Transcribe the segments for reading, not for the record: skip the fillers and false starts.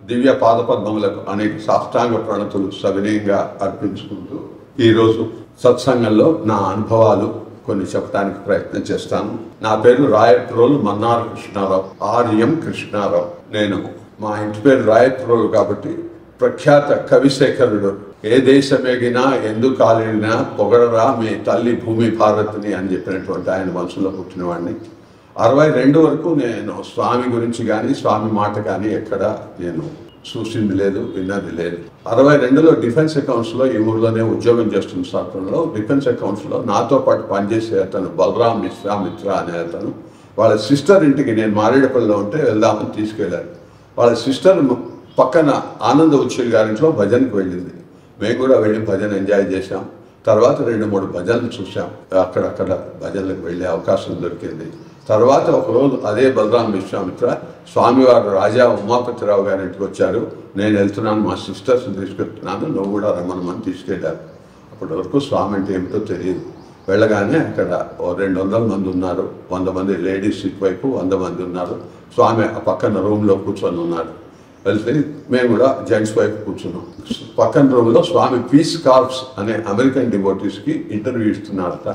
దివ్య పాదపద్మములకు అనేక సాష్టాంగ ప్రణతులు సవినయంగా అర్పించుకుంటూ ఈరోజు సత్సంగంలో నా అనుభవాలు కొన్ని చెప్పడానికి ప్రయత్నం చేస్తాను. నా పేరు రాయప్రోలు మన్నార్ కృష్ణారావు, ఆర్యం కృష్ణారావు. నేను మా ఇంటి పేరు రాయప్రోలు కాబట్టి ప్రఖ్యాత కవిశేఖరుడు ఏ దేశమేగినా ఎందుకు కాలినా పొగడరా మీ తల్లి భూమి భారత్ని అని చెప్పినటువంటి ఆయన వంశంలో పుట్టినవాడిని. 62 వరకు నేను స్వామి గురించి కానీ స్వామి మాట కానీ ఎక్కడ నేను చూసింది లేదు, విన్నది లేదు. 62లో డిఫెన్స్ అకౌంట్స్లో ఈ ఊళ్ళోనే ఉద్యోగం చేస్తున్న సమయంలో డిఫెన్స్ అకౌంట్స్లో నాతో పాటు పనిచేసే అతను బలరాం మిశ్రా అనే అతను వాళ్ళ సిస్టర్ ఇంటికి నేను మారేడుపల్లిలో ఉంటే వెళ్దామని తీసుకెళ్ళాను. వాళ్ళ సిస్టర్ పక్కన ఆనంద ఉచ్చిల్ గారింట్లో భజనకు వెళ్ళింది. మేము కూడా వెళ్ళి భజన ఎంజాయ్ చేశాం. తర్వాత 2-3 భజనలు చూసాం. అక్కడక్కడ భజనలకు వెళ్ళే అవకాశం దొరికింది. తర్వాత ఒకరోజు అదే బలరాం విశ్వామిత్ర స్వామివారు రాజా ఉమాపతిరావు గారి ఇంటికి వచ్చారు. నేను వెళ్తున్నాను, మా సిస్టర్స్ని తీసుకెళ్తున్నాను, నువ్వు కూడా రమ్మనమని తీసుకెళ్ళారు. అప్పటి వరకు స్వామి అంటే ఏమిటో తెలియదు. వెళ్ళగానే అక్కడ 200 మంది ఉన్నారు. 100 మంది లేడీస్ ఇటువైపు, 100 మంది ఉన్నారు. స్వామి ఆ పక్కన రూమ్లో కూర్చొని ఉన్నారు. వెళ్తే మేము కూడా జెంట్స్ వైపు కూర్చున్నాం. పక్కన రూమ్లో స్వామి పీస్ కార్ప్స్ అనే అమెరికన్ డివోటీస్కి ఇంటర్వ్యూ ఇస్తున్నారట.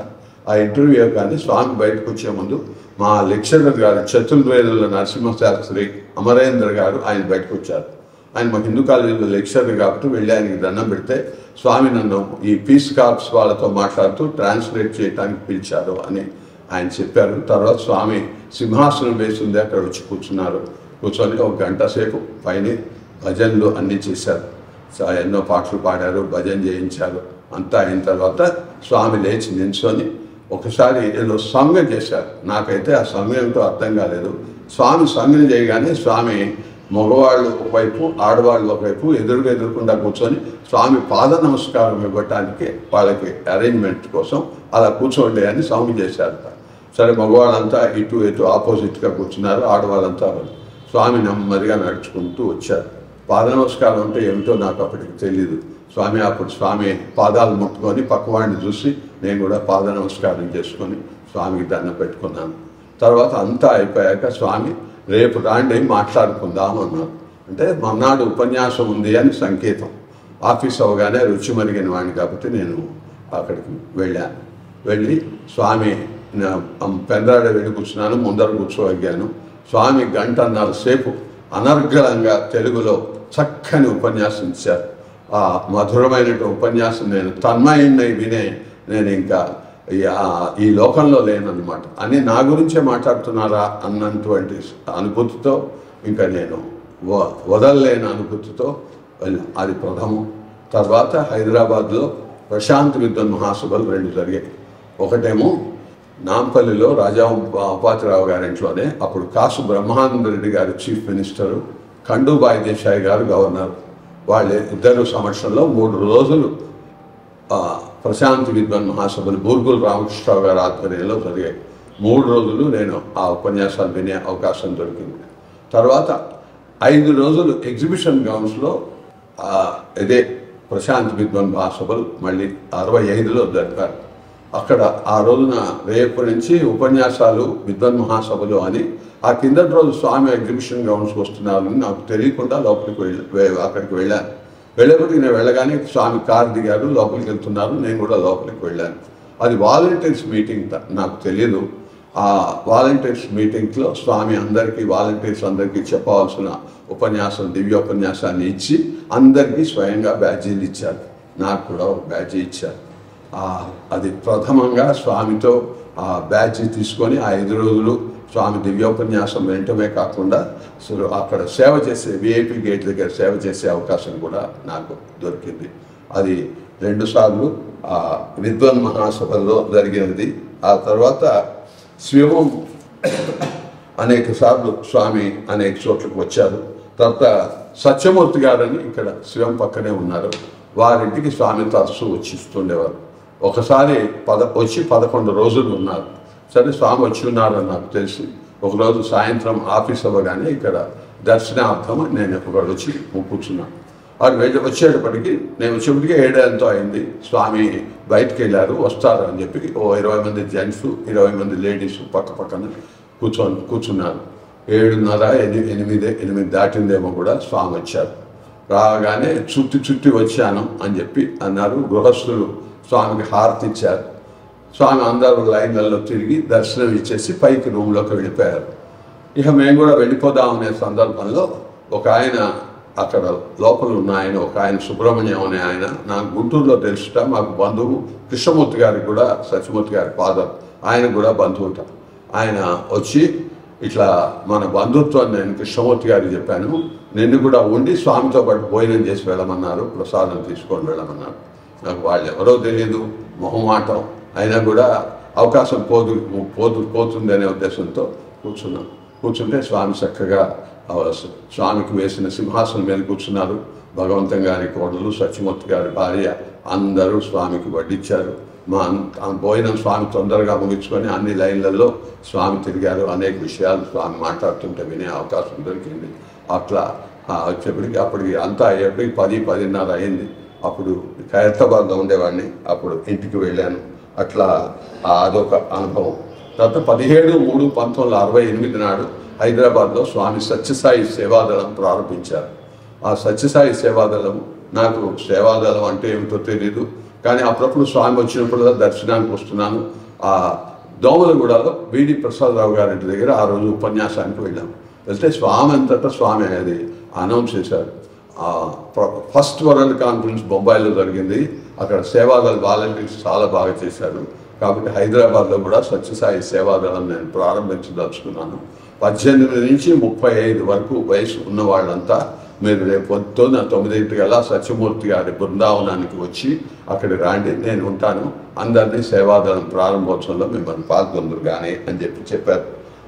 ఆ ఇంటర్వ్యూ కానీ స్వామి బయటకు వచ్చే ముందు మా లెక్చరర్ గారు చతుర్వేదుల నరసింహశాస్త్రి అమరేంద్ర గారు ఆయన బయటకు వచ్చారు. ఆయన మా హిందూ కాలేజీలో లెక్చరర్ కాబట్టి వెళ్ళి ఆయనకి దండం పెడితే స్వామి నన్ను ఈ పీస్ కార్ప్స్ వాళ్ళతో మాట్లాడుతూ ట్రాన్స్లేట్ చేయడానికి పిలిచారు అని ఆయన చెప్పారు. తర్వాత స్వామి సింహాసనం వేసింది అక్కడ వచ్చి కూర్చున్నారు. కూర్చొని 1 గంట సేపు పైన భజనలు అన్నీ చేశారు. ఎన్నో పాటలు పాడారు, భజన చేయించారు. అంతా అయిన తర్వాత స్వామి లేచి నిల్చొని ఒకసారి ఏదో సంజ్ఞ చేశారు. నాకైతే ఆ సంజ్ఞ ఏమిటో అర్థం కాలేదు. స్వామి సంజ్ఞ చేయగానే స్వామి మగవాళ్ళు ఒకవైపు, ఆడవాళ్ళు ఒకవైపు ఎదురుకుండా కూర్చొని స్వామి పాద నమస్కారం ఇవ్వటానికి వాళ్ళకి అరేంజ్మెంట్ కోసం అలా కూర్చోండి అని సంజ్ఞ చేశారు. సరే, మగవాళ్ళంతా ఇటు ఆపోజిట్గా కూర్చున్నారు, ఆడవాళ్ళంతా. స్వామి నెమ్మదిగా నడుచుకుంటూ వచ్చారు. పాద నమస్కారం అంటే ఏమిటో నాకు అప్పటికి తెలియదు. అప్పుడు స్వామి పాదాలు ముట్టుకొని పక్కవాడిని చూసి నేను కూడా పాద నమస్కారం చేసుకొని స్వామికి దండం పెట్టుకున్నాను. తర్వాత అంతా అయిపోయాక స్వామి రేపు రాండి మాట్లాడుకుందాం అన్నారు. అంటే మర్నాడు ఉపన్యాసం ఉంది అని సంకేతం. ఆఫీస్ అవగానే రుచి మరిగిన వాడిని కాబట్టి నేను అక్కడికి వెళ్ళాను. వెళ్ళి స్వామి పెందరాడ వెళ్ళి కూర్చున్నాను, ముందర కూర్చోగలిగాను. స్వామి 1.5 సేపు అనర్గళంగా తెలుగులో చక్కని ఉపన్యాసం ఇచ్చారు. ఆ మధురమైన ఉపన్యాసం నేను తన్మయుణ్ణి వినే నేను ఇంకా ఈ లోకంలో లేనన్నమాట. అని నా గురించే మాట్లాడుతున్నారా అన్నటువంటి అనుభూతితో ఇంకా నేను వదలలేని అనుభూతితో వెళ్ళాను. అది ప్రథమం. తర్వాత హైదరాబాద్లో ప్రశాంత్ విద్వన్ మహాసభలు 2 జరిగాయి. ఒకటేమో నాంపల్లిలో రాజా ఉపాతిరావు గారి ఇంట్లోనే, అప్పుడు కాసు బ్రహ్మానంద రెడ్డి గారు చీఫ్ మినిస్టరు, ఖండూబాయి దేశాయ్ గారు గవర్నర్. వాళ్ళ ఇద్దరు సమక్షంలో 3 రోజులు ప్రశాంతి విద్వన్ మహాసభలు బూర్గుల్ రామకృష్ణరావు గారి ఆధ్వర్యంలో జరిగాయి. 3 రోజులు నేను ఆ ఉపన్యాసాలు వినే అవకాశం దొరికింది. తర్వాత 5 రోజులు ఎగ్జిబిషన్ గ్రౌండ్స్లో ఇదే ప్రశాంతి విద్వన్ మహాసభలు మళ్ళీ 65లో జరిపారు. అక్కడ ఆ రోజున రేపు నుంచి ఉపన్యాసాలు విద్వన్ మహాసభలు అని ఆ కిందటి రోజు స్వామి ఎగ్జిబిషన్ గ్రౌండ్స్కి వస్తున్నారని నాకు తెలియకుండా అక్కడికి వెళ్ళాను. వెళ్ళేప్పటికి నేను వెళ్ళగానే స్వామి కారు దిగారు, లోపలికి వెళ్తున్నారు. నేను కూడా లోపలికి వెళ్ళాను. అది వాలంటీర్స్ మీటింగ్, నాకు తెలియదు. ఆ వాలంటీర్స్ మీటింగ్లో స్వామి వాలంటీర్స్ అందరికీ చెప్పవలసిన ఉపన్యాసం, దివ్యోపన్యాసాన్ని ఇచ్చి అందరికీ స్వయంగా బ్యాడ్జీలు ఇచ్చారు. నాకు కూడా ఒక బ్యాడ్జీ ఇచ్చారు. అది ప్రథమంగా స్వామితో ఆ బ్యాడ్జీ తీసుకొని ఆ 5 రోజులు స్వామి దివ్యోపన్యాసం వినటమే కాకుండా అక్కడ సేవ చేసే విఐపి గేట్ దగ్గర సేవ చేసే అవకాశం కూడా నాకు దొరికింది. అది 2 సార్లు విద్వన్ మహాసభల్లో జరిగినది. ఆ తర్వాత శివం అనేక సార్లు స్వామి అనేక చోట్లకు వచ్చారు. తర్వాత సత్యమూర్తి గారని ఇక్కడ శివం పక్కనే ఉన్నారు. వారింటికి స్వామి తరచూ వచ్చిస్తుండేవారు. ఒకసారి వచ్చి 11 రోజులు ఉన్నారు. సరే, స్వామి వచ్చి ఉన్నారని నాకు తెలిసి ఒకరోజు సాయంత్రం ఆఫీస్ అవ్వగానే ఇక్కడ దర్శనార్థం నేను ఒకరు వచ్చి కూర్చున్నాను. వారు వచ్చేటప్పటికి నేను వచ్చేప్పటికి 7 ఎంతో అయింది. స్వామి బయటకు వెళ్ళారు, వస్తారు అని చెప్పి 20 మంది జెంట్స్, 20 మంది లేడీస్ పక్కన కూర్చున్నారు. 7:30 8 దాటిందేమో కూడా స్వామి వచ్చారు. రాగానే చుట్టి వచ్చాను అని చెప్పి అన్నారు. గృహస్థులు స్వామికి హారతి ఇచ్చారు. స్వామి అందరూ లైన్లలో తిరిగి దర్శనం ఇచ్చేసి పైకి రూమ్లోకి వెళ్ళిపోయారు. ఇక మేము కూడా వెళ్ళిపోదామనే సందర్భంలో ఒక ఆయన అక్కడ లోపల ఉన్న ఆయన, ఒక ఆయన సుబ్రహ్మణ్యం అనే ఆయన, నాకు గుంటూరులో తెలుసుట, మాకు బంధువు. కృష్ణమూర్తి గారికి కూడా, సత్యమూర్తి గారి ఫాదర్, ఆయన కూడా బంధువుట. ఆయన వచ్చి ఇట్లా మన బంధుత్వాన్ని నేను కృష్ణమూర్తి గారికి చెప్పాను, నిన్ను కూడా ఉండి స్వామితో పాటు భోజనం చేసి వెళ్ళమన్నారు, ప్రసాదం తీసుకొని వెళ్ళమన్నారు. నాకు వాళ్ళు ఎవరో తెలియదు, మొహమాటం అయినా కూడా అవకాశం పోతుంది అనే ఉద్దేశంతో కూర్చుంటే స్వామి చక్కగా స్వామికి వేసిన సింహాసనం మీద కూర్చున్నారు. భగవంతం గారి కోడలు, సత్యమూర్తి గారి భార్య అందరూ స్వామికి వడ్డించారు. మా భోజనం స్వామి తొందరగా ముగించుకొని అన్ని లైన్లలో స్వామి తిరిగారు. అనేక విషయాలు స్వామి మాట్లాడుతుంటే వినే అవకాశం దొరికింది. అట్లా అప్పటికి అంతా అయ్యేప్పటికి 10-10:30 అయింది. అప్పుడు ఖైరతాబాద్లో ఉండేవాడిని, అప్పుడు ఇంటికి వెళ్ళాను. అట్లా అదొక అనుభవం. తర్వాత 17/3/1968 నాడు హైదరాబాద్లో స్వామి సత్యసాయి సేవాదళం ప్రారంభించారు. ఆ సత్యసాయి సేవాదళం, నాకు సేవాదళం అంటే ఏమిటో తెలీదు, కానీ అప్పుడప్పుడు స్వామి వచ్చినప్పుడు దర్శనానికి వస్తున్నాను. ఆ దోమలగూడలో బిడి ప్రసాదరావు గారి దగ్గర ఆ రోజు ఉపన్యాసానికి వెళ్ళాము. వెళ్తే స్వామి అంతటా స్వామి అనేది అనౌన్స్ చేశారు. ఫస్ట్ వరల్డ్ కాన్ఫరెన్స్ బొంబాయిలో జరిగింది. అక్కడ సేవాదళ వాలంటీర్స్ చాలా బాగా చేశారు. కాబట్టి హైదరాబాద్లో కూడా సత్యసాయి సేవాదళం నేను ప్రారంభించదలుచుకున్నాను. 18 నుంచి 35 వరకు వయసు ఉన్న వాళ్ళంతా మీరు రేపు పొద్దున్న 9 సత్యమూర్తి గారి బృందావనానికి వచ్చి అక్కడ రాండి, నేను ఉంటాను, అందరినీ సేవాదళం ప్రారంభోత్సవంలో మిమ్మల్ని పాల్గొందరు కానీ అని చెప్పారు.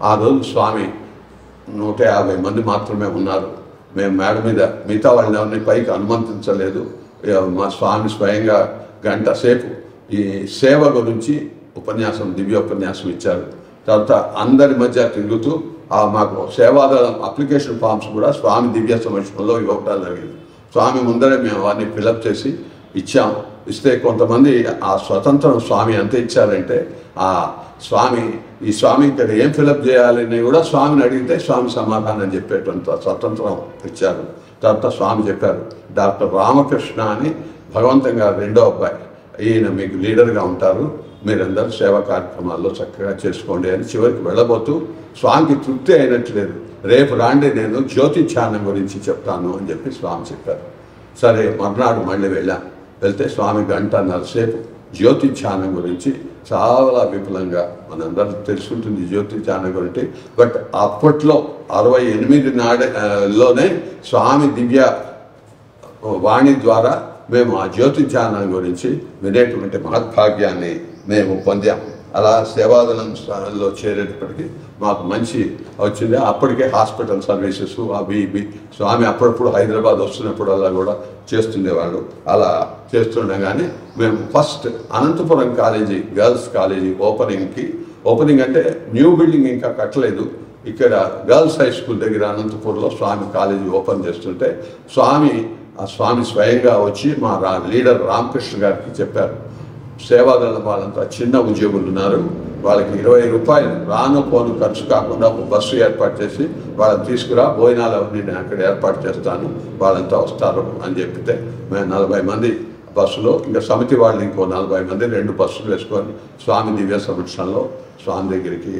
ఆ రోజు స్వామి 150 మంది మాత్రమే ఉన్నారు. మేము మేడ మీద మిగతా వాళ్ళని ఎవరిని పైకి అనుమతించలేదు. మా స్వామి స్వయంగా గంట సేపు ఈ సేవ గురించి ఉపన్యాసం, దివ్యోపన్యాసం ఇచ్చారు. తర్వాత అందరి మధ్య తిరుగుతూ మాకు సేవాదళం అప్లికేషన్ ఫామ్స్ కూడా స్వామి దివ్య సమక్షంలో ఇవ్వటం జరిగింది. స్వామి ముందరే మేము అవన్నీ ఫిలప్ చేసి ఇచ్చాము. ఇస్తే కొంతమంది ఆ స్వతంత్రం స్వామి ఎంత ఇచ్చారంటే, ఈ స్వామి ఇక్కడ ఏం ఫిలప్ చేయాలని కూడా స్వామిని అడిగితే స్వామి సమాధానం చెప్పేటంత స్వతంత్రం ఇచ్చారు. తర్వాత స్వామి చెప్పారు, డాక్టర్ రామకృష్ణ అని భగవంతం గారు రెండో అబ్బాయి, ఈయన మీకు లీడర్గా ఉంటారు, మీరందరూ సేవా కార్యక్రమాల్లో చక్కగా చేసుకోండి అని చివరికి వెళ్ళబోతూ స్వామికి తృప్తి అయినట్లేదు. రేపు రాండి, నేను జ్యోతి ధ్యానం గురించి చెప్తాను అని చెప్పి స్వామి చెప్పారు. సరే, మర్నాడు మళ్ళీ వెళ్ళాను. వెళ్తే స్వామి 1.5 సేపు జ్యోతి ధ్యానం గురించి చాలా విపులంగా, మనందరూ తెలుసుకుంటుంది జ్యోతి ధ్యానం గురించి. బట్ అప్పట్లో 68 నాడులోనే స్వామి దివ్య వాణి ద్వారా మేము ఆ జ్యోతి ధ్యానం గురించి వినేటువంటి మహద్భాగ్యాన్ని మేము పొందాం. అలా సేవాదళంలో చేరేటప్పటికి మాకు మంచి వచ్చింది. అప్పటికే హాస్పిటల్ సర్వీసెస్ అవి ఇవి స్వామి అప్పుడప్పుడు హైదరాబాద్ వస్తున్నప్పుడు అలా కూడా చేస్తుండేవాళ్ళు. అలా చేస్తుండగానే మేము first Anantapuram college, girls college opening అంటే న్యూ బిల్డింగ్ ఇంకా కట్టలేదు, ఇక్కడ గర్ల్స్ హై స్కూల్ దగ్గర అనంతపురంలో స్వామి కాలేజీ ఓపెన్ చేస్తుంటే స్వామి స్వయంగా వచ్చి మా లీడర్ రామకృష్ణ గారికి చెప్పారు, సేవాదళం వాళ్ళంతా చిన్న ఉద్యోగులు ఉన్నారు, వాళ్ళకి 20 రూపాయలు రాను పోను ఖర్చు కాకుండా ఒక బస్సు ఏర్పాటు చేసి వాళ్ళని తీసుకురా, భోజనాలు అవన్నీ నేను అక్కడ ఏర్పాటు చేస్తాను, వాళ్ళంతా వస్తారు అని చెప్పితే మేము 40 మంది బస్సులో, ఇంకా సమితి వాళ్ళు ఇంకో 40 మంది 2 బస్సులు వేసుకొని స్వామి దివ్య సంరక్షణలో స్వామి దగ్గరికి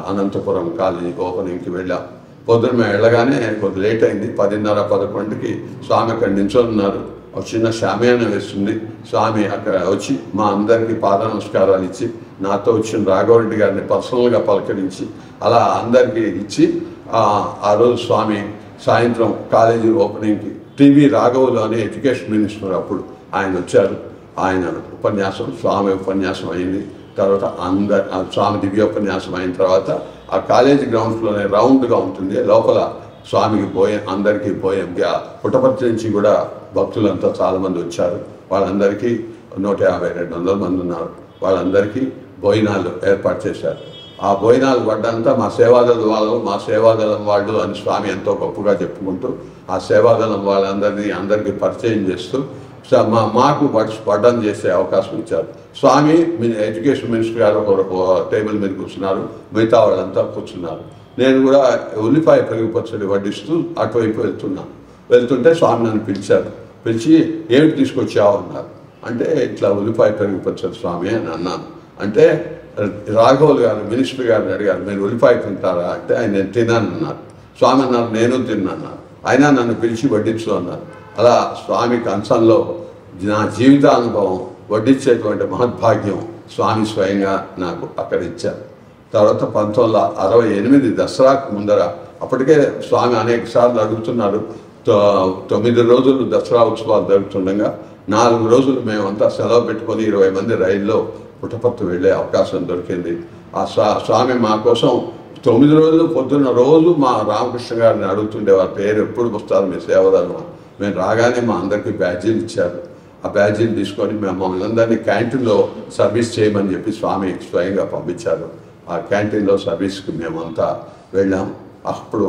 అనంతపురం కాలేజీ ఓపెనింగ్కి వెళ్ళాం. పొద్దున్న మేము వెళ్ళగానే కొద్ది లేట్ అయింది. 10:30-11కి స్వామి అక్కడ నించొని ఉన్నారు. ఒక చిన్న షామియానా వేస్తుంది. స్వామి అక్కడ వచ్చి మా అందరికీ పాద నమస్కారాలు ఇచ్చి, నాతో వచ్చిన రాఘవరెడ్డి గారిని పర్సనల్గా పలకరించి అలా అందరికీ ఇచ్చి, ఆ రోజు స్వామి సాయంత్రం కాలేజీ ఓపెనింగ్కి టీవీ రాఘవులు అనే ఎడ్యుకేషన్ మినిస్టర్ అప్పుడు ఆయన వచ్చారు. ఆయన ఉపన్యాసం, స్వామి ఉపన్యాసం అయింది. తర్వాత స్వామి దివ్యోపన్యాసం అయిన తర్వాత ఆ కాలేజీ గ్రౌండ్స్లోనే రౌండ్గా ఉంటుంది, లోపల స్వామికి అందరికీ పుట్టపర్తి నుంచి కూడా భక్తులంతా చాలామంది వచ్చారు. వాళ్ళందరికీ 150-200 మంది ఉన్నారు. వాళ్ళందరికీ భోజనాలు ఏర్పాటు చేశారు. ఆ భోజనాలు పడ్డంతా మా సేవాదళం వాళ్ళు అని స్వామి ఎంతో గొప్పగా చెప్పుకుంటూ ఆ సేవాదళం అందరికీ పరిచయం చేస్తూ మాకు వడ్డం చేసే అవకాశం ఇచ్చారు. స్వామి ఎడ్యుకేషన్ మినిస్టర్ గారు ఒక టేబుల్ మీద కూర్చున్నారు, మిగతా వాళ్ళంతా కూర్చున్నారు. నేను కూడా ఉల్లిపాయ పెరుగు పచ్చడి వడ్డిస్తూ అటువైపు వెళ్తుంటే స్వామి నన్ను పిలిచారు. పిలిచి ఏమిటి తీసుకొచ్చావు అన్నారు. అంటే ఇట్లా ఉల్లిపాయ పెరుగు పచ్చడి స్వామి అని అన్నాను. అంటే రాఘవులు గారు మినిస్టర్ గారిని అడిగారు, మీరు ఉల్లిపాయ తింటారా అంటే ఆయన నేను తిన్నాను అన్నారు. స్వామి అన్నారు నేను తిన్నాను, అయినా నన్ను పిలిచి వడ్డించు అన్నారు. అలా స్వామి కంచంలో నా జీవితానుభవం వడ్డించేటువంటి మహద్భాగ్యం స్వామి స్వయంగా నాకు అక్కడ ఇచ్చారు. తర్వాత 1968 దసరాకు ముందర, అప్పటికే స్వామి అనేక సార్లు అడుగుతున్నారు. 9 రోజులు దసరా ఉత్సవాలు జరుగుతుండగా 4 రోజులు మేమంతా సెలవు పెట్టుకొని 20 మంది రైల్లో పుట్టపర్తి వెళ్ళే అవకాశం దొరికింది. ఆ స్వామి మా కోసం 9 రోజులు పొద్దున్న రోజు మా రామకృష్ణ గారిని అడుగుతుండేవారు, పేరు ఎప్పుడు వస్తారు మీ సేవలను. మేము రాగానే మా అందరికీ బ్యాడ్జీలు ఇచ్చారు. ఆ బ్యాడ్జీలు తీసుకొని మమ్మల్ని అందరినీ క్యాంటీన్లో సర్వీస్ చేయమని చెప్పి స్వామి స్వయంగా పంపించారు. ఆ క్యాంటీన్లో సర్వీస్కి మేమంతా వెళ్ళాం. అప్పుడు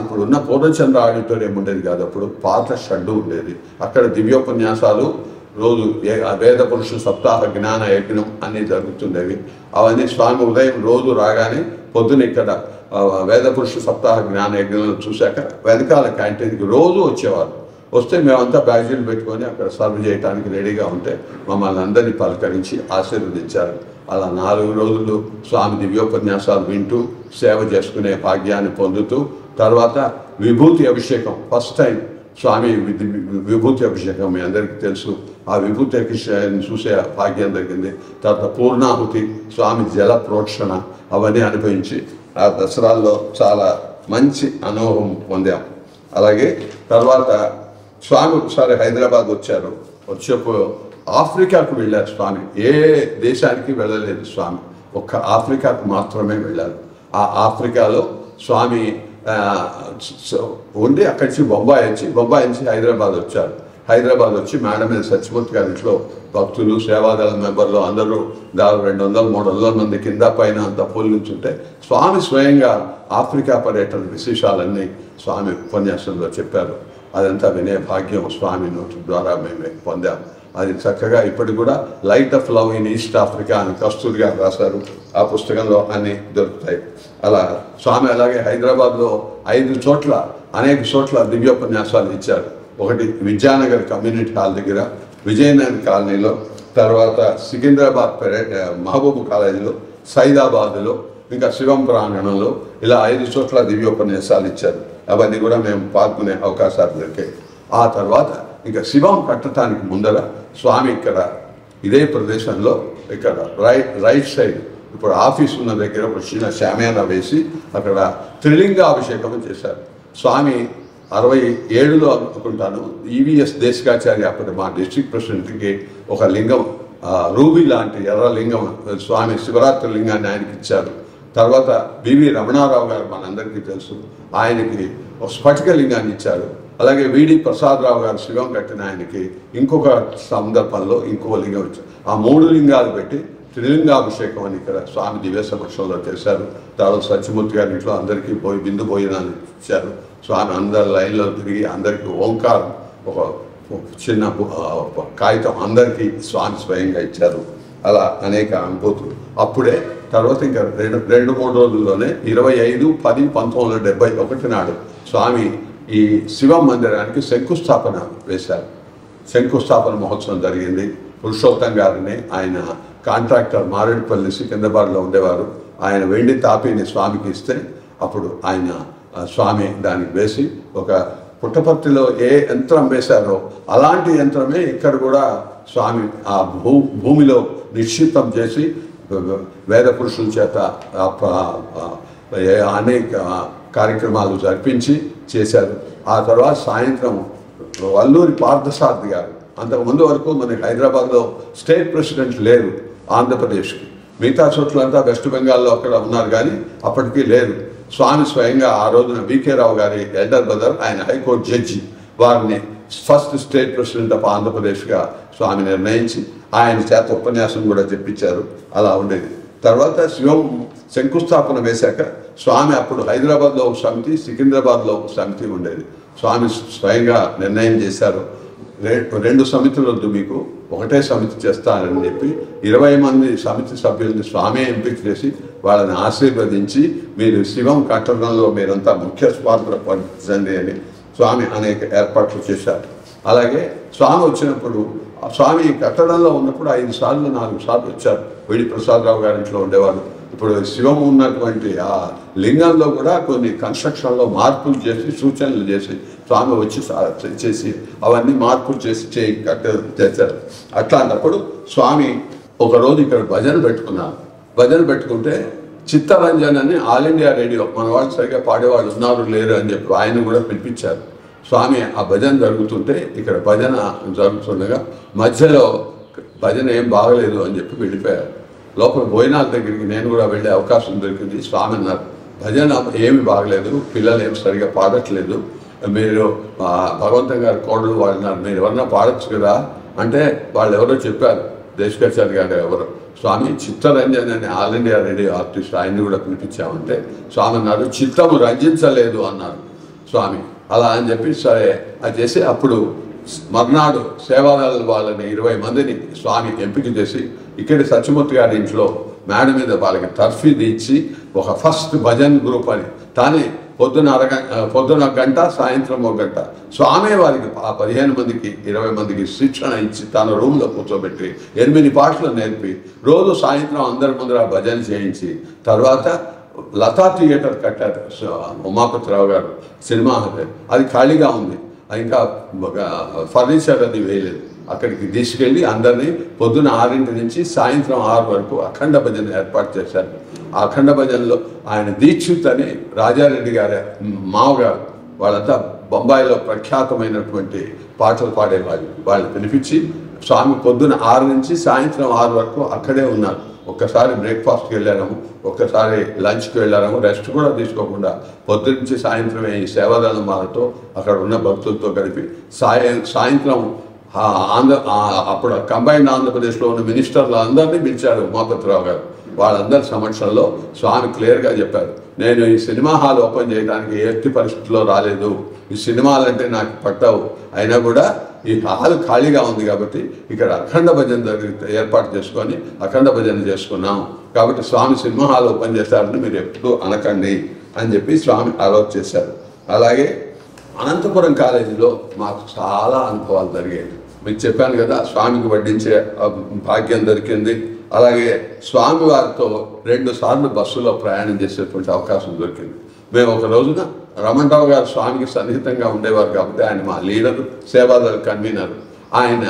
ఇప్పుడున్న పూర్ణచంద్ర ఆడిటోరియం ఉండేది కాదు, అప్పుడు పాత షడ్డు ఉండేది. అక్కడ దివ్యోపన్యాసాలు రోజు వేద పురుష సప్తాహ జ్ఞాన యజ్ఞం అన్నీ జరుగుతుండేవి. అవన్నీ స్వామి ఉదయం రోజు రాగానే పొద్దున ఇక్కడ వేద పురుష సప్తాహ జ్ఞాన యజ్ఞం చూశాక వెనకాల క్యాంటీన్కి రోజు వచ్చేవారు. వస్తే మేమంతా బ్యాడ్జీలు పెట్టుకొని అక్కడ సర్వ్ చేయడానికి రెడీగా ఉంటే మమ్మల్ని అందరినీ పలకరించి ఆశీర్వదించారు. అలా 4 రోజులు స్వామి దివ్యోపన్యాసాలు వింటూ సేవ చేసుకునే భాగ్యాన్ని పొందుతూ, తర్వాత విభూతి అభిషేకం ఫస్ట్ టైం స్వామి విభూతి అభిషేకం మీ అందరికీ తెలుసు. ఆ విభూతి అభిషేకాన్ని చూసే భాగ్యం దొరికింది. తర్వాత పూర్ణాహుతి, స్వామి జల ప్రోక్షణ అవన్నీ అనుభవించి ఆ దసరాల్లో చాలా మంచి అనుభవం పొందాం. అలాగే తర్వాత స్వామి ఒకసారి హైదరాబాద్ వచ్చారు. వచ్చేప్పుడు ఆఫ్రికాకు వెళ్ళారు స్వామి. ఏ దేశానికి వెళ్ళలేదు స్వామి, ఒక్క ఆఫ్రికాకు మాత్రమే వెళ్ళారు. ఆ ఆఫ్రికాలో స్వామి ఉండి అక్కడి నుంచి బొంబాయి నుంచి హైదరాబాద్ వచ్చారు. హైదరాబాద్ వచ్చి మేడమేద సత్యమూర్తి గారి ఇంట్లో భక్తులు, సేవాదళ మెంబర్లు అందరూ దాదాపు 200-300 మంది కింద పైన అంతా పోలించుంటే స్వామి స్వయంగా ఆఫ్రికా పర్యటన విశేషాలన్నీ స్వామి ఉపన్యాసంలో చెప్పారు. అదంతా వినే భాగ్యం స్వామి నోటి ద్వారా మేము పొందాం. అది చక్కగా ఇప్పటికి కూడా light of love in east Africa అని కస్తూరి గారు రాశారు. ఆ పుస్తకంలో అన్నీ దొరుకుతాయి. అలా స్వామి అలాగే హైదరాబాద్లో 5 చోట్ల అనేక చోట్ల దివ్యోపన్యాసాలు ఇచ్చారు. ఒకటి విద్యానగర్ కమ్యూనిటీ హాల్ దగ్గర, విజయనగర్ కాలనీలో, తర్వాత సికింద్రాబాద్ మహబూబ్ కాలేజీలో, సైదాబాద్లో, ఇంకా శివం ప్రాంగణంలో, ఇలా 5 చోట్ల దివ్యోపన్యాసాలు ఇచ్చారు. అవన్నీ కూడా మేము పాల్గొనే అవకాశాలు దొరికాయి. ఆ తర్వాత ఇంకా శివం కట్టడానికి ముందర స్వామి ఇక్కడ ఇదే ప్రదేశంలో ఇక్కడ రైట్ సైడ్ ఇప్పుడు ఆఫీస్ ఉన్న దగ్గర ఒక చిన్న శామ్యాన వేసి అక్కడ త్రిలింగాభిషేకం చేశారు. స్వామి 67లో అనుకుంటాను ఈవీఎస్ దేశికాచార్య అప్పటి మా డిస్ట్రిక్ట్ ప్రెసిడెంట్కి ఒక లింగం రూబీ లాంటి ఎర్ర లింగం స్వామి శివరాత్రి లింగాన్ని ఆయనకి ఇచ్చారు. తర్వాత బివి రమణారావు గారు మనందరికీ తెలుసు, ఆయనకి ఒక స్ఫటిక లింగాన్ని ఇచ్చారు. అలాగే విడి ప్రసాదరావు గారు శివం కట్టిన ఆయనకి ఇంకొక సందర్భంలో ఇంకో లింగం ఇచ్చారు. ఆ 3 లింగాలు పెట్టి త్రిలింగాభిషేకం అని ఇక్కడ స్వామి దివ్య సమక్షంలో చేశారు. తర్వాత సత్యమూర్తి గారి ఇంట్లో అందరికీ బిందు భోజనాలు ఇచ్చారు. స్వామి అందరి లైన్లో తిరిగి అందరికీ ఓంకారం ఒక చిన్న కాగితం అందరికీ స్వామి స్వయంగా ఇచ్చారు. అలా అనేక అనుభూతులు. అప్పుడే తర్వాత ఇంకా 2-3 రోజుల్లోనే 25/10/1971 నాడు స్వామి ఈ శివ మందిరానికి శంకుస్థాపన వేశారు. శంకుస్థాపన మహోత్సవం జరిగింది. పురుషోత్తం గారిని ఆయన కాంట్రాక్టర్ మారేడుపల్లి సికింద్రాబాద్లో ఉండేవారు. ఆయన వెండి తాపిని స్వామికి ఇస్తే అప్పుడు ఆయన స్వామి దానికి వేసి ఒక పుట్టపర్తిలో ఏ యంత్రం వేశారో అలాంటి యంత్రమే ఇక్కడ కూడా స్వామి ఆ భూమిలో నిక్షిప్తం చేసి వేద పురుషుల చేత అనేక కార్యక్రమాలు జరిపించి చేశారు. ఆ తర్వాత సాయంత్రం వల్లూరి పార్థసారథి గారు, అంతకుముందు వరకు మనకి హైదరాబాద్లో స్టేట్ ప్రెసిడెంట్ లేరు ఆంధ్రప్రదేశ్కి, మిగతా చోట్లంతా వెస్ట్ బెంగాల్లో అక్కడ ఉన్నారు కానీ అప్పటికీ లేరు. స్వామి స్వయంగా ఆ రోజున వికే రావు గారి ఎల్డర్ బ్రదర్, ఆయన హైకోర్టు జడ్జి, వారిని ఫస్ట్ స్టేట్ ప్రెసిడెంట్ ఆఫ్ ఆంధ్రప్రదేశ్గా స్వామి నిర్ణయించి ఆయన చేత ఉపన్యాసం కూడా చెప్పించారు. అలా ఉండేది. తర్వాత శివం శంకుస్థాపన వేశాక స్వామి అప్పుడు హైదరాబాద్లో ఒక సమితి, సికింద్రాబాద్లో ఒక సమితి ఉండేది. స్వామి స్వయంగా నిర్ణయం చేశారు, 2 సమితులు వద్దు మీకు, ఒకటే సమితి చేస్తానని చెప్పి 20 మంది సమితి సభ్యుల్ని స్వామి ఎంపిక చేసి వాళ్ళని ఆశీర్వదించి మీరు శివం కట్టడంలో మీరంతా ముఖ్య పాత్ర వహించండి అని స్వామి అనేక ఏర్పాట్లు చేశారు. అలాగే స్వామి వచ్చినప్పుడు స్వామి కట్టడంలో ఉన్నప్పుడు 5 సార్లు 4 సార్లు వచ్చారు. వెడి ప్రసాదరావు గారి ఇంట్లో ఉండేవారు. ఇప్పుడు శివం ఉన్నటువంటి ఆ లింగంలో కూడా కొన్ని కన్స్ట్రక్షన్లో మార్పులు చేసి సూచనలు చేసి స్వామి వచ్చి చేసి అవన్నీ మార్పులు చేసి చేశారు. అట్లాంటప్పుడు స్వామి ఒకరోజు ఇక్కడ భజన పెట్టుకున్నారు. భజన పెట్టుకుంటే చిత్తరంజన్ అని ఆల్ ఇండియా రేడియో మన వాళ్ళు సరిగా పాడేవాళ్ళు ఉన్నారు లేరు అని చెప్పి ఆయన కూడా పిలిపించారు. స్వామి ఆ భజన జరుగుతుంటే ఇక్కడ భజన జరుగుతుండగా మధ్యలో భజన ఏం బాగలేదు అని చెప్పి వెళ్ళిపోయారు. లోపల భోజనాల దగ్గరికి నేను కూడా వెళ్ళే అవకాశం దొరికింది. స్వామి అన్నారు, భజన ఏమి బాగలేదు, పిల్లలు ఏమి సరిగా పాడట్లేదు, మీరు భగవంతం గారి కోడలు వాడినారు, మీరు ఎవరన్నా పాడచ్చు కదా అంటే వాళ్ళు ఎవరో చెప్పారు, దేశకచారి గారు ఎవరో. స్వామి చిత్తరంజన్ అనే ఆల్ ఇండియా రేడియో ఆర్టిస్ట్ ఆయన్ని కూడా పిలిపించామంటే స్వామి అన్నారు చిత్తము రంజించలేదు అన్నారు స్వామి. అలా అని చెప్పి సరే అది చేసి అప్పుడు మర్నాడు సేవాదాల వాళ్ళని 20 మందిని స్వామి ఎంపిక చేసి ఇక్కడి సత్యమూర్తి గారి ఇంట్లో మేడ మీద వాళ్ళకి తర్ఫీదు ఇచ్చి ఒక ఫస్ట్ భజన్ గ్రూప్ అని తానే పొద్దున 1 గంట సాయంత్రం 1 గంట స్వామి వారికి ఆ 15 మందికి 20 మందికి శిక్షణ ఇచ్చి తన రూమ్లో కూర్చోబెట్టి 8 పాటలు నేర్పి రోజు సాయంత్రం అందరి ముందర భజన చేయించి తర్వాత లతా థియేటర్ కట్టారు ఉమాపతిరావు గారు సినిమా. అది ఖాళీగా ఉంది, ఇంకా ఫర్నిచర్ అది వేయలేదు. అక్కడికి తీసుకెళ్ళి అందరినీ పొద్దున 6 నుంచి సాయంత్రం 6 వరకు అఖండ భజన ఏర్పాటు చేశారు. ఆ అఖండ భజనలో ఆయన దీక్షిత్ అని రాజారెడ్డి గారి మావగారు వాళ్ళంతా బొంబాయిలో ప్రఖ్యాతమైనటువంటి పాటలు పాడేవాళ్ళు. వాళ్ళు పిలిపించి స్వామి పొద్దున 6 నుంచి సాయంత్రం 6 వరకు అక్కడే ఉన్నారు. ఒక్కసారి బ్రేక్ఫాస్ట్కి వెళ్ళాము, ఒక్కసారి లంచ్కి వెళ్ళాము, రెస్ట్ కూడా తీసుకోకుండా పొద్దు నుంచి సాయంత్రమే ఈ సేవాదానం వాళ్ళతో అక్కడ ఉన్న భక్తులతో కలిపి సాయంత్రం అప్పుడు కంబైన్డ్ ఆంధ్రప్రదేశ్లో ఉన్న మినిస్టర్లు అందరినీ పిలిచారు ఉమాపతిరావు గారు. వాళ్ళందరి సమక్షంలో స్వామి క్లియర్గా చెప్పారు, నేను ఈ సినిమా హాల్ ఓపెన్ చేయడానికి ఎట్టి పరిస్థితుల్లో రాలేదు, ఈ సినిమాలంటే నాకు పట్టవు, అయినా కూడా ఈ హాల్ ఖాళీగా ఉంది కాబట్టి ఇక్కడ అఖండ భజన ఏర్పాటు చేసుకొని అఖండ భజన చేసుకున్నాం కాబట్టి స్వామి సినిమా హాల్ ఓపెన్ చేశారని మీరు ఎప్పుడూ అనకండి అని చెప్పి స్వామి ఆలోచన చేశారు. అలాగే అనంతపురం కాలేజీలో మాకు చాలా అనుభవాలు జరిగాయి. మీకు చెప్పాను కదా, స్వామికి వడ్డించే భాగ్యం దొరికింది. అలాగే స్వామివారితో 2 సార్లు బస్సులో ప్రయాణం చేసేటువంటి అవకాశం దొరికింది. మేము ఒక రోజున రమణరావు గారు స్వామికి సన్నిహితంగా ఉండేవారు కాబట్టి ఆయన మా లీడరు, సేవాదళ కన్వీనర్. ఆయన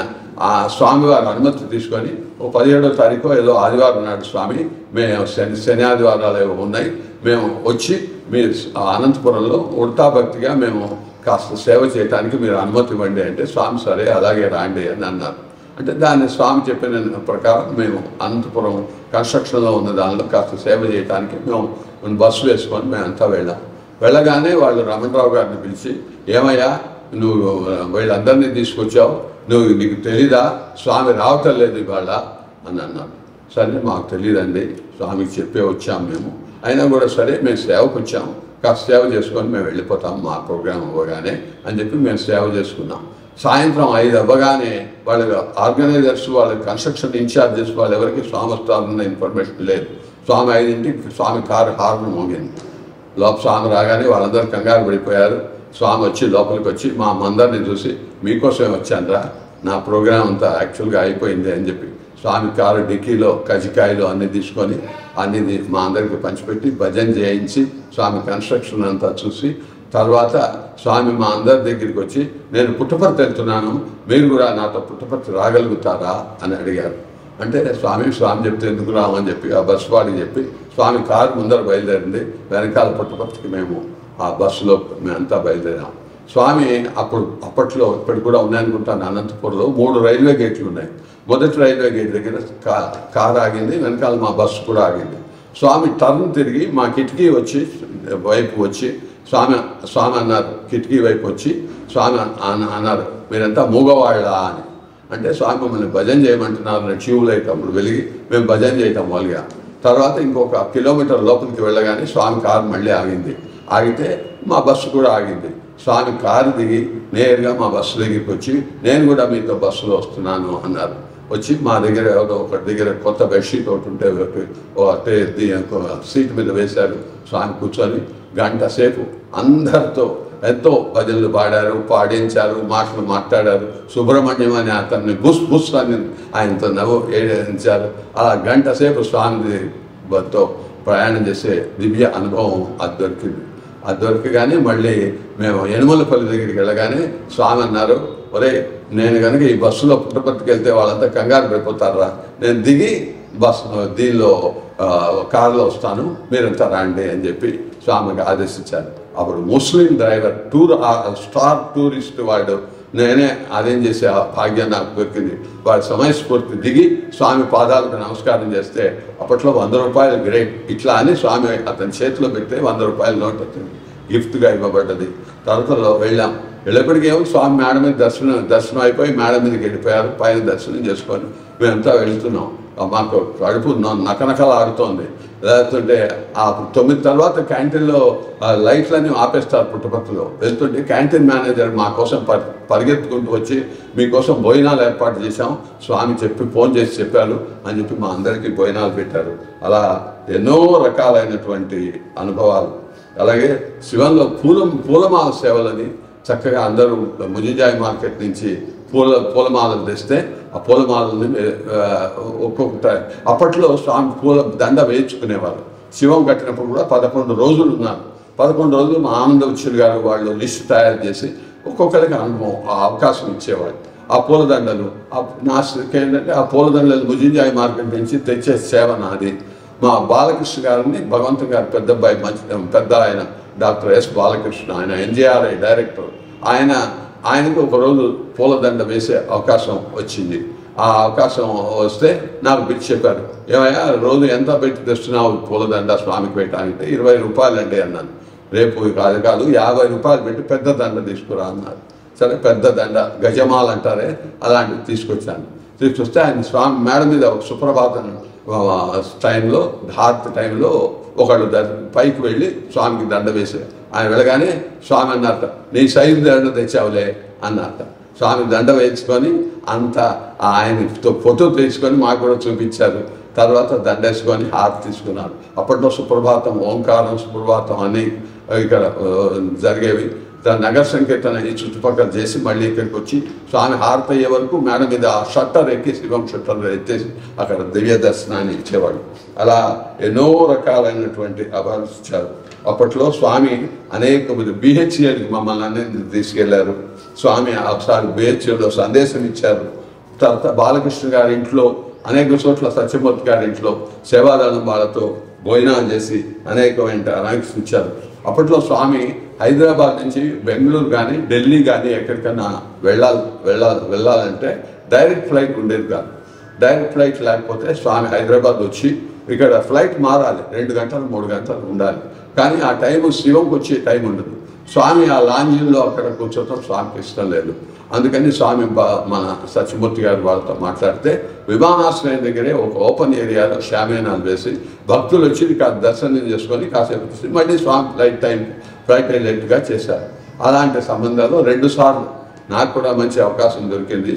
ఆ స్వామివారి అనుమతి తీసుకొని 17వ తారీఖు ఏదో ఆదివారం నాడు స్వామి మేము శని ఆదివారాలు ఏవో ఉన్నాయి, మేము వచ్చి మీ అనంతపురంలో ఉడతా భక్తిగా మేము కాస్త సేవ చేయడానికి మీరు అనుమతి ఇవ్వండి అంటే స్వామి సరే అలాగే రాండి అని అన్నారు. అంటే దాన్ని స్వామి చెప్పిన ప్రకారం మేము అనంతపురం కన్స్ట్రక్షన్లో ఉన్న దానిలో కాస్త సేవ చేయడానికి మేము బస్సు వేసుకొని మేమంతా వెళ్ళగానే వాళ్ళు రమణరావు గారిని పిలిచి, ఏమయ్యా నువ్వు వీళ్ళందరినీ తీసుకొచ్చావు, నీకు తెలీదా స్వామి రావటం లేదు ఇవాళ అని అన్నారు. సరే మాకు తెలియదండి, స్వామికి చెప్పే వచ్చాము మేము, అయినా కూడా సరే మేము సేవకు వచ్చాము, కాస్త సేవ చేసుకొని మేము వెళ్ళిపోతాం మా ప్రోగ్రాం అవ్వగానే అని చెప్పి మేము సేవ చేసుకున్నాం. సాయంత్రం 5 అవ్వగానే వాళ్ళ ఆర్గనైజర్స్, వాళ్ళ కన్స్ట్రక్షన్ ఇన్ఛార్జెస్ వాళ్ళు ఎవరికి స్వామి వస్తారన్న ఇన్ఫర్మేషన్ లేదు. స్వామి 5ంటికి స్వామి కారు హార్న్ మోగింది. స్వామి రాగానే వాళ్ళందరూ కంగారు పడిపోయారు. స్వామి వచ్చి లోపలికి వచ్చి మా అందరిని చూసి, మీకోసమే వచ్చానురా, నా ప్రోగ్రాం అంతా యాక్చువల్గా అయిపోయింది అని చెప్పి స్వామి కారు డిక్కీలో కజ్జికాయలు అన్నీ తీసుకొని అన్నీ మా అందరికి పంచిపెట్టి భజన చేయించి స్వామి కన్స్ట్రక్షన్ అంతా చూసి తర్వాత స్వామి మా అందరి దగ్గరికి వచ్చి, నేను పుట్టపర్తి వెళ్తున్నాను, మీరు కూడా నాతో పుట్టపర్తి రాగలుగుతారా అని అడిగారు. అంటే స్వామి చెప్తే ఎందుకు రామని చెప్పి ఆ బస్సు వాడికి చెప్పి స్వామి కారు ముందర బయలుదేరింది, వెనకాల పుట్టపర్తికి మేము ఆ బస్సులో మేమంతా బయలుదేరాం. స్వామి అప్పట్లో ఇప్పటికి కూడా ఉన్నాయనుకుంటాను, అనంతపురంలో 3 రైల్వే గేట్లు ఉన్నాయి. మొదటి రైల్వే గేట్ దగ్గర కారు ఆగింది, వెనకాల మా బస్సు కూడా ఆగింది. స్వామి టర్న్ తిరిగి మా కిటికీ వైపు వచ్చి స్వామి అన్నారు, కిటికీ వైపు వచ్చి స్వామి అన్నారు, మీరంతా మూగవాళ్ళ అని. అంటే స్వామి మమ్మల్ని భజన చేయమంటున్నారు, ట్యూబ్ లైట్ అప్పుడు వెలిగి మేము భజన చేయటం మొదలుగా. తర్వాత ఇంకొక కిలోమీటర్ లోపలికి వెళ్ళగానే స్వామి కారు మళ్ళీ ఆగితే మా బస్సు కూడా ఆగింది. స్వామి కారు దిగి నేరుగా మా బస్సు దగ్గరికి వచ్చి, నేను కూడా మీతో బస్సులో వస్తున్నాను అన్నారు. వచ్చి మా దగ్గర ఎవరో ఒకటి దగ్గర కొత్త బెడ్షీట్ ఒకటి ఉంటే సీట్ మీద వేశారు. స్వామి కూర్చొని గంట సేపు అందరితో ఎంతో భజనలు పాడారు, పాడించారు, మాటలు మాట్లాడారు. సుబ్రహ్మణ్యం అని అతన్ని బుస్ బుస్ అని ఆయనతో ఏడించారు. అలా గంట సేపు స్వామితో ప్రయాణం చేసే దివ్య అనుభవం అది దొరికింది. అది దొరకగానే మళ్ళీ మేము యనమలపల్లి దగ్గరికి వెళ్ళగానే స్వామి అన్నారు, ఒరే నేను కనుక ఈ బస్సులో పుట్టపర్తికి వెళ్తే వాళ్ళంతా కంగారు పడిపోతారా, నేను దిగి దీనిలో కారులో వస్తాను, మీరంతా రండి అని చెప్పి స్వామికి ఆదేశించారు. అప్పుడు ముస్లిం డ్రైవర్ స్టార్ టూరిస్ట్ వాడు నేనే అరేంజ్ చేసే భాగ్యం నాకు దొరికింది. వాడు సమయస్ఫూర్తి దిగి స్వామి పాదాలకు నమస్కారం చేస్తే అప్పట్లో 100 రూపాయలు గ్రేట్ ఇట్లా అని స్వామి అతని చేతిలో పెడితే 100 రూపాయల నోట్ వచ్చింది, గిఫ్ట్గా ఇవ్వబడ్డది. తర్వాత వెళ్ళాం. వెళ్ళేప్పటికేమో స్వామి మేడ మీద దర్శనం అయిపోయి మేడ మీదకి వెళ్ళిపోయారు. పైన దర్శనం చేసుకొని మేమంతా వెళ్తున్నాం. మాకు కడుపు నకనకలు ఆడుతోంది. లేకుంటే ఆ 9 తర్వాత క్యాంటీన్లో లైట్లన్నీ ఆపేస్తారు. పుట్టపర్తిలో వెళ్తుంటే క్యాంటీన్ మేనేజర్ మా కోసం పరిగెత్తుకుంటూ వచ్చి మీకోసం భోజనాలు ఏర్పాటు చేశాం, స్వామి ఫోన్ చేసి చెప్పారు అని చెప్పి మా అందరికీ భోజనాలు పెట్టారు. అలా ఎన్నో రకాలైనటువంటి అనుభవాలు. అలాగే శివంలో పూలమాల సేవలని చక్కగా అందరూ ముజిజాయి మార్కెట్ నుంచి పూలమాలలు తెస్తే ఆ పూలమాలని ఒక్కొక్క అప్పట్లో స్వామి పూల దండ వేయించుకునేవారు. శివం కట్టినప్పుడు కూడా 11 రోజులు ఉన్నారు. 11 రోజులు మా ఆనంద ఉచ్చులు గారు వాళ్ళు లిస్ట్ తయారు చేసి ఒక్కొక్కరికి అవకాశం ఇచ్చేవాళ్ళు. ఆ పూలదండలు ఏంటంటే ఆ పూలదండలు ముజింజాయి మార్కెట్ నుంచి తెచ్చే సేవ నాది. మా బాలకృష్ణ గారిని భగవంత్ గారు పెద్ద అబ్బాయి పెద్ద ఆయన డాక్టర్ ఎస్ బాలకృష్ణ, ఆయన ఎన్జేఆర్ఐ డైరెక్టర్. ఆయనకు ఒకరోజు పూలదండ వేసే అవకాశం వచ్చింది. ఆ అవకాశం వస్తే నాకు పిలిచి చెప్పారు, ఏమయ్యా రోజు ఎంత పెట్టి తెస్తున్నావు పూలదండ స్వామికి పెట్టాలంటే 20 రూపాయలండి అన్నాను. రేపు కాదు 50 రూపాయలు పెట్టి పెద్ద దండ తీసుకురా అన్నారు. సరే పెద్ద దండ గజమాల అంటారే అలాంటివి తీసుకొచ్చాను. తీసుకొస్తే ఆయన స్వామి మేడ మీద సుప్రభాతం టైంలో హారతి టైంలో ఒకళ్ళు పైకి వెళ్ళి స్వామికి దండ వేసారు. ఆయన వెళ్ళగానే స్వామి అన్నారట, నీ సైజు దండ తెచ్చావులే అన్నారట. స్వామి దండ వేసుకొని అంతా ఆయనతో ఫోటో తీసుకొని మాకు కూడా చూపించారు. తర్వాత దండేసుకొని హారతి తీసుకున్నారు. అప్పట్లో సుప్రభాతం, ఓంకారం, సుప్రభాతం అన్నీ ఇక్కడ జరిగేవి. నగర సంకీర్తన ఈ చుట్టుపక్కల చేసి మళ్ళీ ఇక్కడికి వచ్చి స్వామి హారతి అయ్యే వరకు మేడ మీద ఆ షట్టర్ ఎక్కి శివం షట్టర్ ఎత్తేసి అక్కడ దివ్య దర్శనాన్ని ఇచ్చేవాడు. అలా ఎన్నో రకాలైనటువంటి అభరించారు. అప్పట్లో స్వామి అనేక BHELకి మమ్మల్ని అన్ని తీసుకెళ్లారు. స్వామి ఒకసారి BHELలో సందేశం ఇచ్చారు. తర్వాత బాలకృష్ణ గారి ఇంట్లో అనేక చోట్ల సత్యమూర్తి గారి ఇంట్లో సేవాదళం వాళ్ళతో భోజనాలు చేసి అనేకమైన ఇచ్చారు. అప్పట్లో స్వామి హైదరాబాద్ నుంచి బెంగళూరు కానీ ఢిల్లీ కానీ ఎక్కడికైనా వెళ్ళాలంటే డైరెక్ట్ ఫ్లైట్ ఉండేది కాదు. డైరెక్ట్ ఫ్లైట్ లేకపోతే స్వామి హైదరాబాద్ వచ్చి ఇక్కడ ఫ్లైట్ మారాలి, 2 గంటలు 3 గంటలు ఉండాలి. కానీ ఆ టైం శివంకి వచ్చే టైం ఉండదు. స్వామి ఆ లాంజీల్లో అక్కడ కూర్చోవటం స్వామికి ఇష్టం లేదు. అందుకని స్వామి మన సత్యమూర్తి గారు వాళ్ళతో మాట్లాడితే విమానాశ్రయం దగ్గరే ఒక ఓపెన్ ఏరియాలో షామియానాలు వేసి భక్తులు వచ్చి దర్శనం చేసుకొని కాసేపు మళ్ళీ స్వామి ఫ్లైట్ లేట్గా చేశారు. అలాంటి సంబంధాలు 2 సార్లు నాకు కూడా మంచి అవకాశం దొరికింది.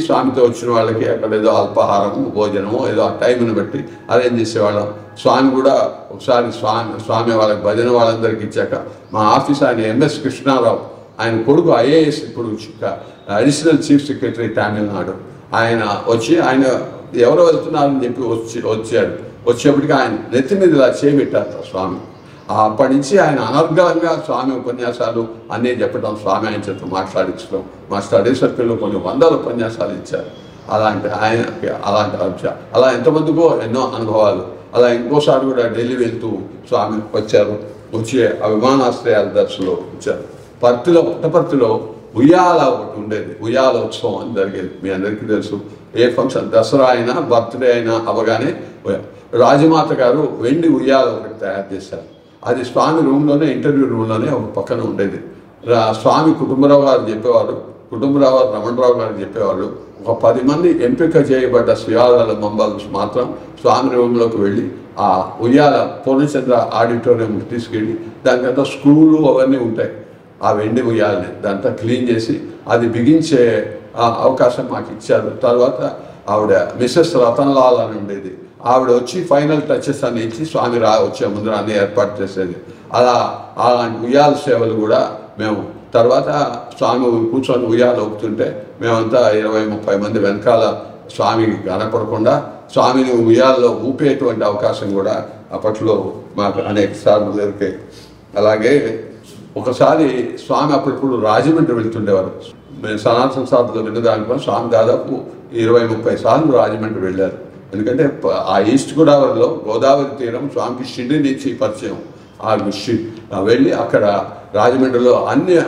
స్వామితో వచ్చిన వాళ్ళకి అక్కడ ఏదో అల్పాహారము భోజనము ఏదో ఆ టైంని బట్టి అరేంజ్ చేసేవాళ్ళం. స్వామి కూడా ఒకసారి స్వామి వాళ్ళకి భజన వాళ్ళందరికీ ఇచ్చాక మా ఆఫీస్ ఆయన MS కృష్ణారావు, ఆయన కొడుకు IAS ఇప్పుడు అడిషనల్ చీఫ్ సెక్రటరీ తమిళనాడు, ఆయన వచ్చి ఆయన ఎవరో వెళ్తున్నారని చెప్పి వచ్చాడు. వచ్చేప్పటికి ఆయన నెత్తి మీద ఇలా చేయబెట్టారు స్వామి. అప్పటి నుంచి ఆయన అనర్గళంగా స్వామి ఉపన్యాసాలు అన్నీ చెప్పడం, స్వామి ఆయన చేత మాట్లాడించడం, మా స్టడీ సర్కిల్లో కొన్ని 100 ఉపన్యాసాలు ఇచ్చారు. అలా ఎంతమందికో ఎన్నో అనుభవాలు. అలా ఇంకోసారి కూడా ఢిల్లీ వెళ్తూ స్వామి వచ్చి ఆ విమానాశ్రయాల దర్శనంలో వచ్చారు. పుట్టపర్తిలో ఉయ్యాల ఒకటి ఉండేది, ఉయ్యాల ఉత్సవం అని జరిగేది. మీ అందరికీ తెలుసు. ఏ ఫంక్షన్ దసరా అయినా బర్త్డే అయినా అవగానే రాజమాత గారు వెండి ఉయ్యాల ఒకటి తయారు చేశారు. అది స్వామి రూమ్లోనే, ఇంటర్వ్యూ రూమ్లోనే ఒక పక్కన ఉండేది. స్వామి కుటుంబరావు గారు చెప్పేవారు, రమణరావు గారు చెప్పేవాళ్ళు, ఒక 10 మంది ఎంపిక చేయబడ్డ శ్రీయాల మెంబర్స్ మాత్రం స్వామి రూమ్లోకి వెళ్ళి ఆ ఉయ్యాల పూర్ణచంద్ర ఆడిటోరియంకి తీసుకెళ్ళి దానికంతా స్క్రూలు అవన్నీ ఉంటాయి. ఆ వెండి ఉయ్యాలని దాంతో క్లీన్ చేసి అది బిగించే అవకాశం మాకు ఇచ్చారు. తర్వాత ఆవిడ మిస్సెస్ రతన్లాల్ అని ఉండేది, ఆవిడ వచ్చి ఫైనల్ టచెస్ అన్ని ఇచ్చి స్వామి వచ్చే ముందు అన్ని ఏర్పాటు చేసేది. అలా అలాంటి ఉయ్యాల సేవలు కూడా మేము తర్వాత స్వామి కూర్చొని ఉయ్యాలు ఊపుతుంటే మేమంతా 20-30 మంది వెనకాల స్వామికి కనపడకుండా స్వామిని ఉయ్యాల్లో ఊపేటువంటి అవకాశం కూడా అప్పట్లో మాకు అనేక సార్లు దొరికాయి. అలాగే ఒకసారి స్వామి అప్పుడప్పుడు రాజమండ్రి వెళ్తుండేవారు. మేము సనాతన సాధనలో విన్న దానిపై స్వామి దాదాపు 20-30 సార్లు రాజమండ్రి వెళ్ళారు. ఎందుకంటే ఆ ఈస్ట్ గోదావరిలో గోదావరి తీరం స్వామికి షిరిడి నుంచి పరిచయం. వెళ్ళి అక్కడ రాజమండ్రిలో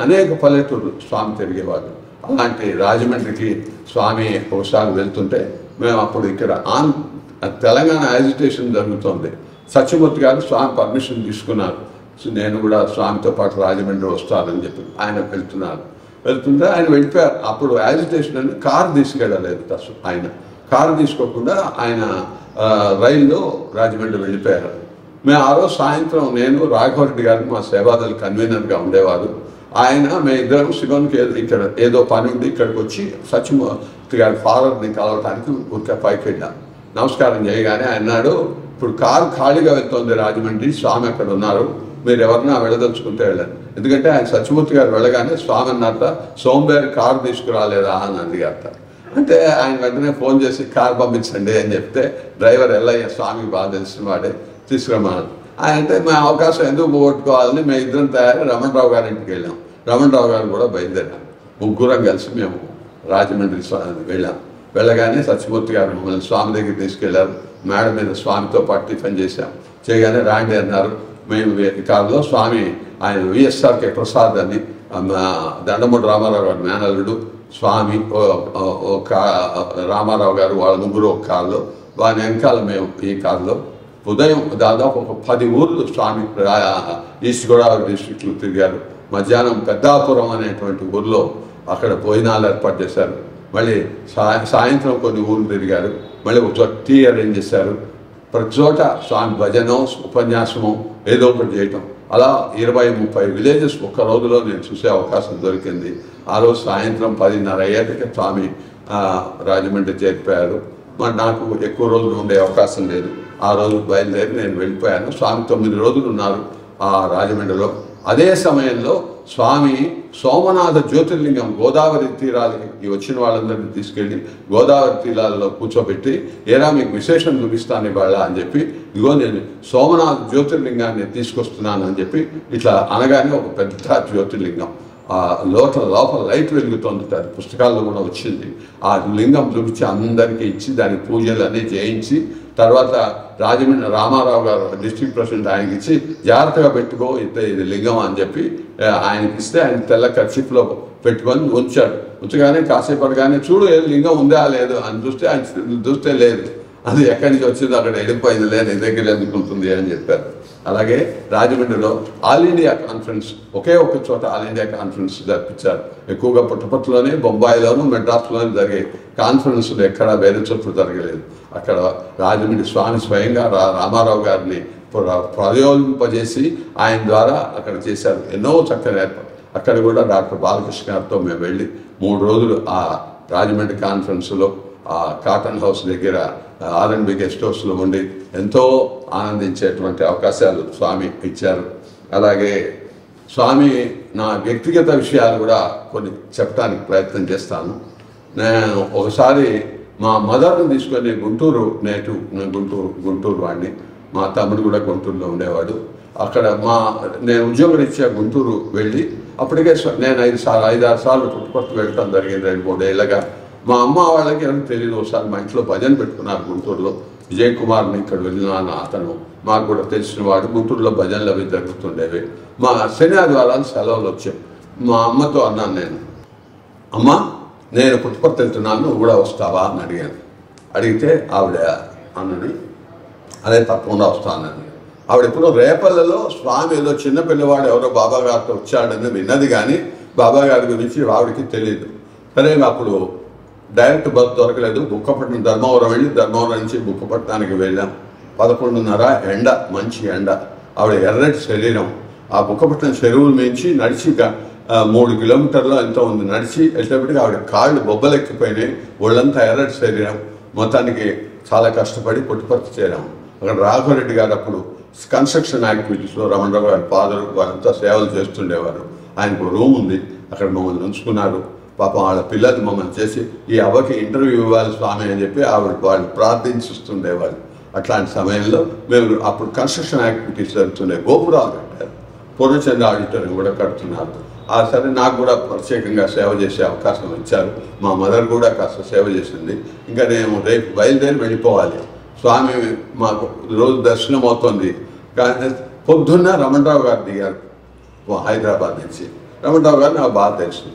అనేక పల్లెటూరు స్వామి తిరిగేవాళ్ళు. అలాంటి రాజమండ్రికి స్వామి ఒకసారి వెళ్తుంటే మేము అప్పుడు ఇక్కడ తెలంగాణ యాజిటేషన్ జరుగుతుంది. సత్యమూర్తి గారు స్వామి పర్మిషన్ తీసుకున్నారు. నేను కూడా స్వామితో పాటు రాజమండ్రి వస్తానని చెప్పి ఆయన వెళ్తుంటే ఆయన వెళ్ళిపోయారు. అప్పుడు యాజిటేషన్ అని కారు తీసుకెళ్ళలేదు. ఆయన కారు తీసుకోకుండా ఆయన రైల్లో రాజమండ్రి వెళ్ళిపోయారు. మేము ఆ రోజు సాయంత్రం నేను రాఘవరెడ్డి గారికి మా సేవాదళ కన్వీనర్గా ఉండేవారు. మేము ఇద్దరం శివన్కి ఇక్కడ ఏదో పని ఉండి ఇక్కడికి వచ్చి సత్యమూర్తి గారి ఫాదర్ని కలవటానికి ఊరికే పైకి వెళ్ళాం. నమస్కారం చేయగానే ఆయన అన్నాడు, ఇప్పుడు కారు ఖాళీగా వెళ్తుంది రాజమండ్రి, స్వామి అక్కడ ఉన్నారు, మీరు ఎవరన్నా వెళ్ళదలుచుకుంటే వెళ్ళండి. ఎందుకంటే ఆయన సత్యమూర్తి గారు వెళ్ళగానే స్వామి అన్నట్ట సోమవారి కారు తీసుకురాలేదా అని అడిగారట. అంటే ఆయన వెంటనే ఫోన్ చేసి కారు పంపించండి అని చెప్తే డ్రైవర్ ఎల్లయ్య స్వామికి బాగా తెలిసిన వాడే తీసుకురమ్మన్నాడు. ఆయన అంటే మా అవకాశం ఎందుకు పోగొట్టుకోవాలని మేము ఇద్దరం తయారు రమణరావు గారి ఇంటికి వెళ్ళాం. రమణరావు గారు కూడా బయలుదేరాం. ముగ్గురం కలిసి మేము రాజమండ్రి వెళ్ళాం. వెళ్ళగానే సత్యమూర్తి గారు మమ్మల్ని స్వామి దగ్గరికి తీసుకెళ్లారు. మేడ మీద స్వామితో పాటు టిఫిన్ చేయగానే రాండి అన్నారు. మేము కారులో స్వామి ఆయన విఎస్ఆర్కే ప్రసాద్ అని దండమూడి రామారావు గారు మేనల్లుడు, స్వామి రామారావు గారు వాళ్ళ ముగ్గురు ఒక కారులో, వారి వెనకాల మేము ఈ కారులో ఉదయం దాదాపు ఒక 10 ఊర్లు స్వామి ఈస్ట్ గోదావరి డిస్ట్రిక్ట్లో తిరిగారు. మధ్యాహ్నం పెద్దాపురం అనేటువంటి ఊర్లో అక్కడ భోజనాలు ఏర్పాటు చేశారు. మళ్ళీ సాయంత్రం కొన్ని ఊర్లు తిరిగారు. మళ్ళీ ఒక టీ అరేంజ్ చేశారు. ప్రతి చోట స్వామి భజనో ఉపన్యాసమో ఏదో ఒకటి చేయటం. అలా 20-30 విలేజెస్ ఒక్క రోజులో నేను చూసే అవకాశం దొరికింది. ఆ రోజు సాయంత్రం 10:30 అయ్యేటికి స్వామి రాజమండ్రి చేరిపోయారు. మరి నాకు ఎక్కువ రోజులు ఉండే అవకాశం లేదు. ఆ రోజు బయలుదేరి నేను వెళ్ళిపోయాను. స్వామి 9 రోజులు ఉన్నారు ఆ రాజమండ్రిలో. అదే సమయంలో స్వామి సోమనాథ జ్యోతిర్లింగం గోదావరి తీరాలకి వచ్చిన వాళ్ళందరినీ తీసుకెళ్ళి గోదావరి తీరాలలో కూర్చోబెట్టి ఏరా మీకు విశేషం చూపిస్తాను ఇవాళ అని చెప్పి, ఇదిగో నేను సోమనాథ జ్యోతిర్లింగాన్ని తీసుకొస్తున్నాను అని చెప్పి ఇట్లా అనగానే ఒక పెద్ద జ్యోతిర్లింగం లోపల లైట్ వెలుగుతుంది. అది పుస్తకాల్లో కూడా వచ్చింది. ఆ లింగం చూపించి అందరికీ ఇచ్చి దానికి పూజలు అన్నీ చేయించి తర్వాత రాజమండ్రి రామారావు గారు డిస్ట్రిక్ట్ ప్రెసిడెంట్ ఆయనకి ఇచ్చి జాగ్రత్తగా పెట్టుకో ఇది లింగం అని చెప్పి ఆయనకి ఇస్తే ఆయన తెల్ల కర్చీఫ్లో పెట్టుకొని ఉంచగానే కాసేపు పడగానే చూడు ఏది లింగం ఉందా లేదు అని చూస్తే ఆయన చూస్తే లేదు, అది ఎక్కడి నుంచి వచ్చిందో అక్కడ వెళ్ళిపోయింది, లేదు నీ దగ్గర ఎందుకు ఉంటుంది అని చెప్పారు. అలాగే రాజమండ్రిలో ఆల్ ఇండియా కాన్ఫరెన్స్ ఒకే ఒక చోట ఆల్ ఇండియా కాన్ఫరెన్స్ జరిపించారు. ఎక్కువగా పుట్టపర్తిలోనే, బొంబాయిలోను, మెడ్రాస్లోనే జరిగే కాన్ఫరెన్స్లు ఎక్కడ వేరే చోట్ల జరగలేదు. అక్కడ రాజమండ్రి స్వామి స్వయంగా రామారావు గారిని ప్రయోగింపజేసి ఆయన ద్వారా అక్కడ చేశారు. ఎన్నో చక్కని ఏర్పాటు. అక్కడ కూడా డాక్టర్ బాలకృష్ణ గారితో మేము వెళ్ళి 3 రోజులు ఆ రాజమండ్రి కాన్ఫరెన్స్లో ఆ కాటన్ హౌస్ దగ్గర R&B గెస్ట్ హౌస్లో ఉండి ఎంతో ఆనందించేటువంటి అవకాశాలు స్వామి ఇచ్చారు. అలాగే స్వామి నా వ్యక్తిగత విషయాలు కూడా కొన్ని చెప్పడానికి ప్రయత్నం చేస్తాను. నేను ఒకసారి మా మదర్ని తీసుకొని గుంటూరు గుంటూరు వాడిని, మా తమ్ముడు కూడా గుంటూరులో ఉండేవాడు. అక్కడ నేను ఉద్యోగరీత్యా గుంటూరు వెళ్ళి అప్పటికే నేను 5-6 సార్లు పుట్టుపర్తి వెళ్ళటం జరిగింది 2-3 ఏళ్ళగా. మా అమ్మ వాళ్ళకి ఎవరికి తెలియదు. ఒకసారి మా ఇంట్లో భజన పెట్టుకున్నారు గుంటూరులో. విజయ్ కుమార్ని ఇక్కడ వెళ్ళినాను, అతను మాకు కూడా తెలిసిన వాడు. గుంటూరులో భజనలు అవి జరుగుతుండేవి. మా శని ఆదివారాలు సెలవులు వచ్చాయి. మా అమ్మతో అన్నాను, నేను అమ్మ నేను పుట్టుపర్తి వెళ్తున్నాను, నువ్వు కూడా వస్తావా అని అడిగాను. అడిగితే ఆవిడ అన్నని అదే తప్పకుండా వస్తానని. ఆవిడ ఎప్పుడో రేపల్లలో స్వామి ఏదో చిన్న పిల్లవాడు ఎవరో బాబా గారితో వచ్చాడని విన్నది, కానీ బాబా గారి గురించి ఆవిడకి తెలియదు. సరే అప్పుడు డైరెక్ట్ బస్ దొరకలేదు. బుక్కపట్నం ధర్మవరం వెళ్ళి ధర్మవరం నుంచి బుక్కపట్నానికి వెళ్ళాం. 11:30 ఎండ, మంచి ఎండ. ఆవిడ ఎర్రటి శరీరం. ఆ బుక్కపట్నం చెరువుల మించి నడిచి 3 కిలోమీటర్లు ఎంతో ఉంది. నడిచి వెళ్ళేటప్పటికి ఆవిడ కాళ్ళు బొబ్బలెక్కిపోయినాయి, ఒళ్ళంతా ఎర్రటి శరీరం. మొత్తానికి చాలా కష్టపడి పుట్టపర్తి చేరాము. అక్కడ రాఘవరెడ్డి గారు అప్పుడు కన్స్ట్రక్షన్ యాక్టివిటీస్లో రమణరావు గారి ఫాదర్ వాళ్ళంతా సేవలు చేస్తుండేవారు. ఆయనకు రూమ్ ఉంది, అక్కడ మమ్మల్ని ఉంచుకున్నారు. పాపం వాళ్ళ పిల్లలు మమ్మల్ని చేసి ఈ అవ్వకి ఇంటర్వ్యూ ఇవ్వాలి స్వామి అని చెప్పి వాళ్ళు ప్రార్థించుస్తుండేవారు. అట్లాంటి సమయంలో మేము అప్పుడు కన్స్ట్రక్షన్ యాక్టివిటీస్ జరుగుతున్నాయి. గోపురాలు కట్టారు, పూర్ణచంద్ర ఆడిటోరియం కూడా కడుతున్నారు. సరే నాకు కూడా ప్రత్యేకంగా సేవ చేసే అవకాశం ఇచ్చారు. మా మదర్ కూడా కాస్త సేవ చేసింది. ఇంకా నేను రేపు బయలుదేరి వెళ్ళిపోవాలి. స్వామి మాకు రోజు దర్శనం అవుతుంది. కానీ పొద్దున్న రమణరావు గారు దిగారు హైదరాబాద్ నుంచి. రమణరావు గారు నాకు బాగా తెలుసు.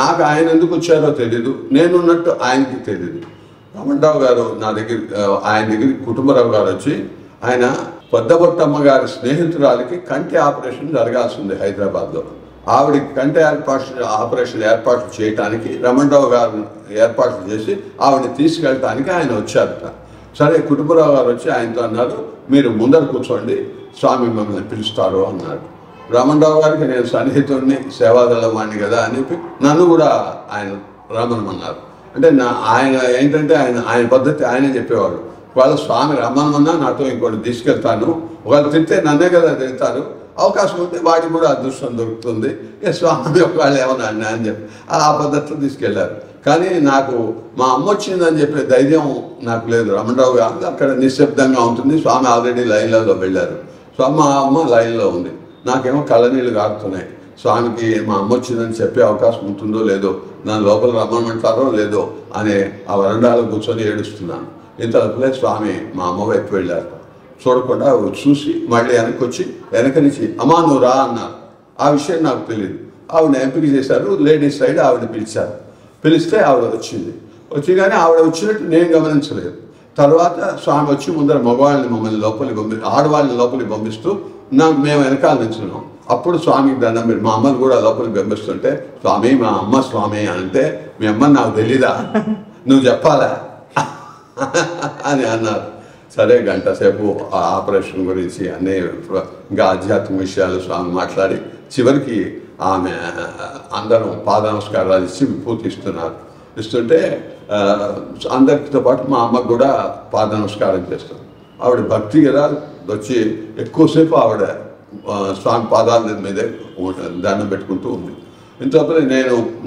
నాకు ఆయన ఎందుకు వచ్చారో తెలీదు, నేనున్నట్టు ఆయనకి తెలీదు. రమణరావు గారు నా దగ్గర, ఆయన దగ్గరికి కుటుంబరావు గారు వచ్చి, ఆయన పొద్దబొట్టమ్మ గారి స్నేహితురాలకి కంటి ఆపరేషన్ జరగాల్సి ఉంది హైదరాబాద్లో. ఆవిడకి కంటి ఆపరేషన్ ఏర్పాట్లు చేయడానికి రమణరావు గారు ఏర్పాట్లు చేసి ఆవిడని తీసుకెళ్ళటానికి ఆయన వచ్చారట. సరే కుటుంబరావు గారు వచ్చి ఆయనతో అన్నారు, మీరు ముందర కూర్చోండి, స్వామి మిమ్మల్ని పిలుస్తారు అన్నారు. రమణరావు గారికి నేను సన్నిహితుడిని, సేవాదళం వాడిని కదా అని చెప్పి నన్ను కూడా ఆయన రమ్మనమన్నారు. అంటే ఆయన ఏంటంటే ఆయన పద్ధతి ఆయనే చెప్పేవాడు. ఒకవేళ స్వామి రమ్మనమన్నా నాతో ఇంకోటి తీసుకెళ్తాను, ఒకవేళ తింటే నన్నే కదా తింటారు, అవకాశం ఉంటే వాడికి కూడా అదృష్టం దొరుకుతుంది, స్వామి ఒకవేళ ఏమన్నా అన్నా అని చెప్పి ఆ పద్ధతిలో తీసుకెళ్లారు. కానీ నాకు మా అమ్మ వచ్చిందని చెప్పే ధైర్యం నాకు లేదు. రమణరావు గారు అక్కడ నిశ్శబ్దంగా ఉంటుంది, స్వామి ఆల్రెడీ లైన్లలో వెళ్ళారు. స్వామి మా అమ్మ లైన్లో ఉంది, నాకేమో కళ్ళనీళ్ళు కారుతున్నాయి. స్వామికి మా అమ్మ వచ్చిందని చెప్పే అవకాశం ఉంటుందో లేదో, నన్ను లోపల రమ్మమంటారో లేదో అనే ఆ వరండాలో కూర్చొని ఏడుస్తున్నాను. ఇంతలోపలే స్వామి మా అమ్మ వైపు వెళ్ళారు. చూడకుండా చూసి మళ్ళీ వెనక్కి వచ్చి వెనక నుంచి అమ్మా నువ్వు రా అన్నారు. ఆ విషయం నాకు తెలియదు. ఆవిడ ఎంపిక చేశారు, లేడీస్ సైడ్ ఆవిడ పిలిచారు. పిలిస్తే ఆవిడ వచ్చింది. కానీ ఆవిడ వచ్చినట్టు నేను గమనించలేదు. తర్వాత స్వామి వచ్చి ముందర మగవాళ్ళని మమ్మల్ని లోపలికి ఆడవాళ్ళని లోపలికి పంపిస్తూ మేము వెనకాల నిల్చున్నాం. అప్పుడు స్వామికి దండం పెట్టి మా అమ్మని కూడా లోపలికి పంపిస్తుంటే, స్వామి మా అమ్మ స్వామి అంటే, మీ అమ్మని నాకు తెలీదా, నువ్వు చెప్పాలా అని అన్నారు. సరే గంట సేపు ఆ ఆపరేషన్ గురించి అన్నీ ఇంకా ఆధ్యాత్మిక విషయాలు స్వామి మాట్లాడి చివరికి ఆమె అందరం పాద నమస్కారాలు ఇచ్చి విభూతి ఇస్తుంటే అందరితో పాటు మా అమ్మకు కూడా పాద నమస్కారం చేస్తాం. ఆవిడ భక్తి కదా వచ్చి ఎక్కువసేపు ఆవిడ స్వామి పాదాల మీదే దండం పెట్టుకుంటూ ఉంది. ఇంతలోపల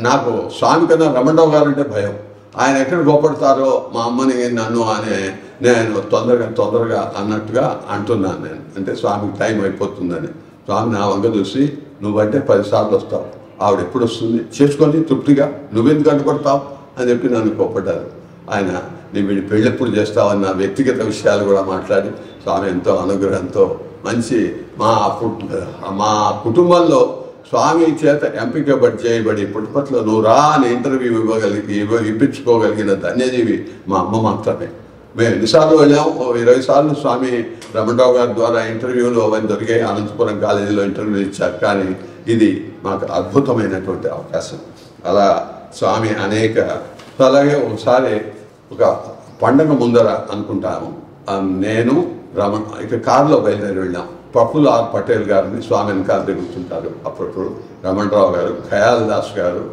నాకు స్వామి కన్నా రమణరావు గారు అంటే భయం. ఆయన ఎక్కడ గోపడతారో మా అమ్మని నన్ను అని నేను తొందరగా అన్నట్టుగా అంటున్నాను నేను. అంటే స్వామికి టైం అయిపోతుందని. స్వామి నా వంక చూసి నువ్వంటే 10 సార్లు వస్తావు, ఆవిడ ఎప్పుడు వస్తుంది చేసుకొని తృప్తిగా నువ్వెందుకు అడ్డుపడతావు అని చెప్పి నన్ను కోపడ్డారు. ఆయన నీ వీడి పెళ్ళెప్పుడు చేస్తావన్న వ్యక్తిగత విషయాలు కూడా మాట్లాడి స్వామి ఎంతో అనుగ్రహంతో మంచి మా కుటుంబంలో స్వామి చేత ఎంపిక చేయబడి పుట్టపర్తిలో నువ్వు రా అని ఇంటర్వ్యూ ఇప్పించుకోగలిగిన ధన్యజీవి మా అమ్మ మాత్రమే. మేము ఎన్నిసార్లు వెళ్ళాము, 20 సార్లు స్వామి రమణరావు గారి ద్వారా ఇంటర్వ్యూలు అవన్నీ దొరికాయి. అనంతపురం కాలేజీలో ఇంటర్వ్యూలు ఇచ్చారు. కానీ ఇది మాకు అద్భుతమైనటువంటి అవకాశం. అలా స్వామి అలాగే ఒకసారి ఒక పండగ ముందర అనుకుంటాము, నేను ఇక కారులో బయలుదేరి వెళ్ళాం. ప్రఫుల్లాల్ పటేల్ గారిని స్వామి వెనకాల తిరుగుతుంటారు. అప్పుడు రమణరావు గారు, ఖయాల్ దాస్ గారు,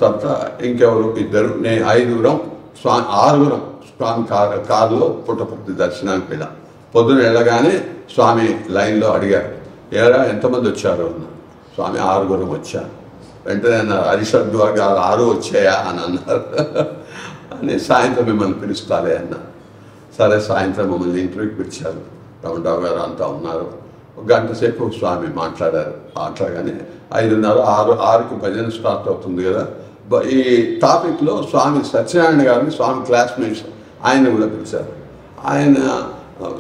తర్వాత ఇంకెవరు ఇద్దరు, నేను 5గురం, స్వామి 6గురం స్వామి కారులో పుట్టపర్తి దర్శనానికి వెళ్ళాం. పొద్దున వెళ్ళగానే స్వామి లైన్లో అడిగారు, ఏరా ఎంతమంది వచ్చారు అన్నారు. స్వామి 6గురం వచ్చారు. వెంటనే అన్నారు, హరిషద్ గారు 6 వచ్చాయా అని అన్నారు. అని సాయంత్రం మిమ్మల్ని పిలుస్తారే అన్నారు. సరే సాయంత్రం మమ్మల్ని ఇంటర్వ్యూకి పిలిచారు. రమణరావు గారు అంతా ఉన్నారు. 1 గంట సేపు స్వామి మాట్లాడారు. మాట్లాడగానే 5:30, 6కి భజన స్టార్ట్ అవుతుంది కదా. ఈ టాపిక్లో స్వామి సత్యనారాయణ గారిని, స్వామి క్లాస్మేట్స్ ఆయన కూడా పిలిచారు. ఆయన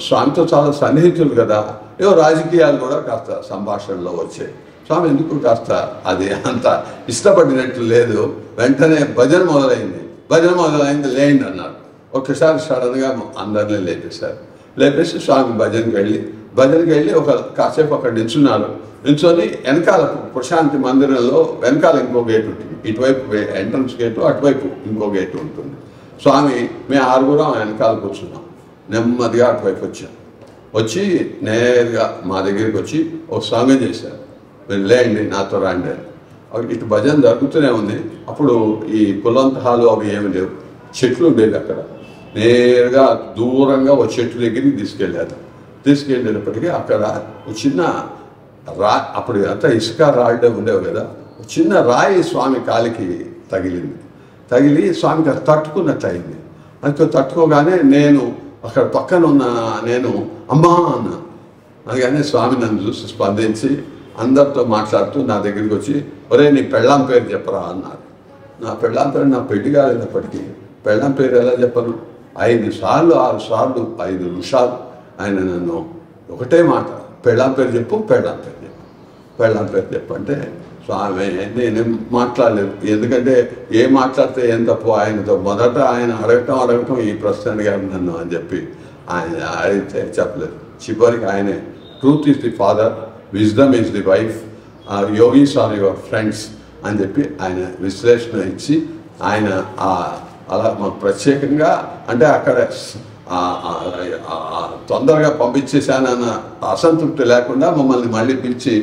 స్వామితో చాలా సన్నిహితులు కదా, ఏవో రాజకీయాలు కూడా కాస్త సంభాషణలో వచ్చాయి. స్వామి ఎందుకు కాస్త అది అంత ఇష్టపడినట్టు లేదు. వెంటనే భజన మొదలైంది లేండి అన్నారు. ఒక్కసారి సడన్గా అందరినీ లేపేసి స్వామి భజనకి వెళ్ళి ఒక కాసేపు అక్కడ నిల్చొని వెనకాల ప్రశాంతి మందిరంలో వెనకాల ఇంకో గేటు ఉంటుంది. ఇటువైపు ఎంట్రన్స్ గేటు, అటువైపు ఇంకో గేటు ఉంటుంది. స్వామి మేము 6గురం వెనకాల కూర్చున్నాం. నెమ్మదిగా అటువైపు వచ్చి నేరుగా మా దగ్గరికి వచ్చి ఒక సాంగం చేశారు. మీరు లేండి నాతో రండి. ఇటు భజన జరుగుతూనే ఉంది. అప్పుడు ఈ కులంతహాలు అవి ఏమి లేవు, చెట్లు ఉండేవి అక్కడ. నేరుగా దూరంగా ఒక చెట్టు దగ్గరికి తీసుకెళ్ళేటప్పటికీ అక్కడ ఒక చిన్న అప్పుడు అంతా ఇసుక రాళ్ళే ఉండేవి కదా, చిన్న రాయి స్వామి కాలికి తగిలి స్వామికి అది తట్టుకున్నట్టు అయింది. అది తట్టుకోగానే నేను అక్కడ పక్కన ఉన్న నేను అమ్మా అన్న అందుకని స్వామి నన్ను చూసి స్పందించి అందరితో మాట్లాడుతూ నా దగ్గరికి వచ్చి, ఒరే నీ పెళ్ళాం పేరు చెప్పరా అన్నారు. నా పెళ్ళాం పేరు నా పెళ్లి కాలేనప్పటికీ పెళ్ళాం పేరు ఎలా చెప్పను? 5 సార్లు 6 సార్లు 5 నిమిషాలు ఆయన నన్ను ఒకటే మాట, పెళ్ళాం పేరు చెప్పు అంటే స్వామి నేనేం మాట్లాడలేదు. ఎందుకంటే ఏం మాట్లాడితే ఏం తప్పు, ఆయనతో మొదట ఆయన అడగటం ఈ ప్రశ్న గారు నన్ను అని చెప్పి ఆయన అడిగితే చెప్పలేదు. చివరికి ఆయనే truth is the father, wisdom is the wife, yogis are your friends అని చెప్పి ఆయన విశ్లేషణ ఇచ్చి ఆయన అలా మాకు ప్రత్యేకంగా అంటే అక్కడ తొందరగా పంపించేశానన్న అసంతృప్తి లేకుండా మమ్మల్ని మళ్ళీ పిలిచి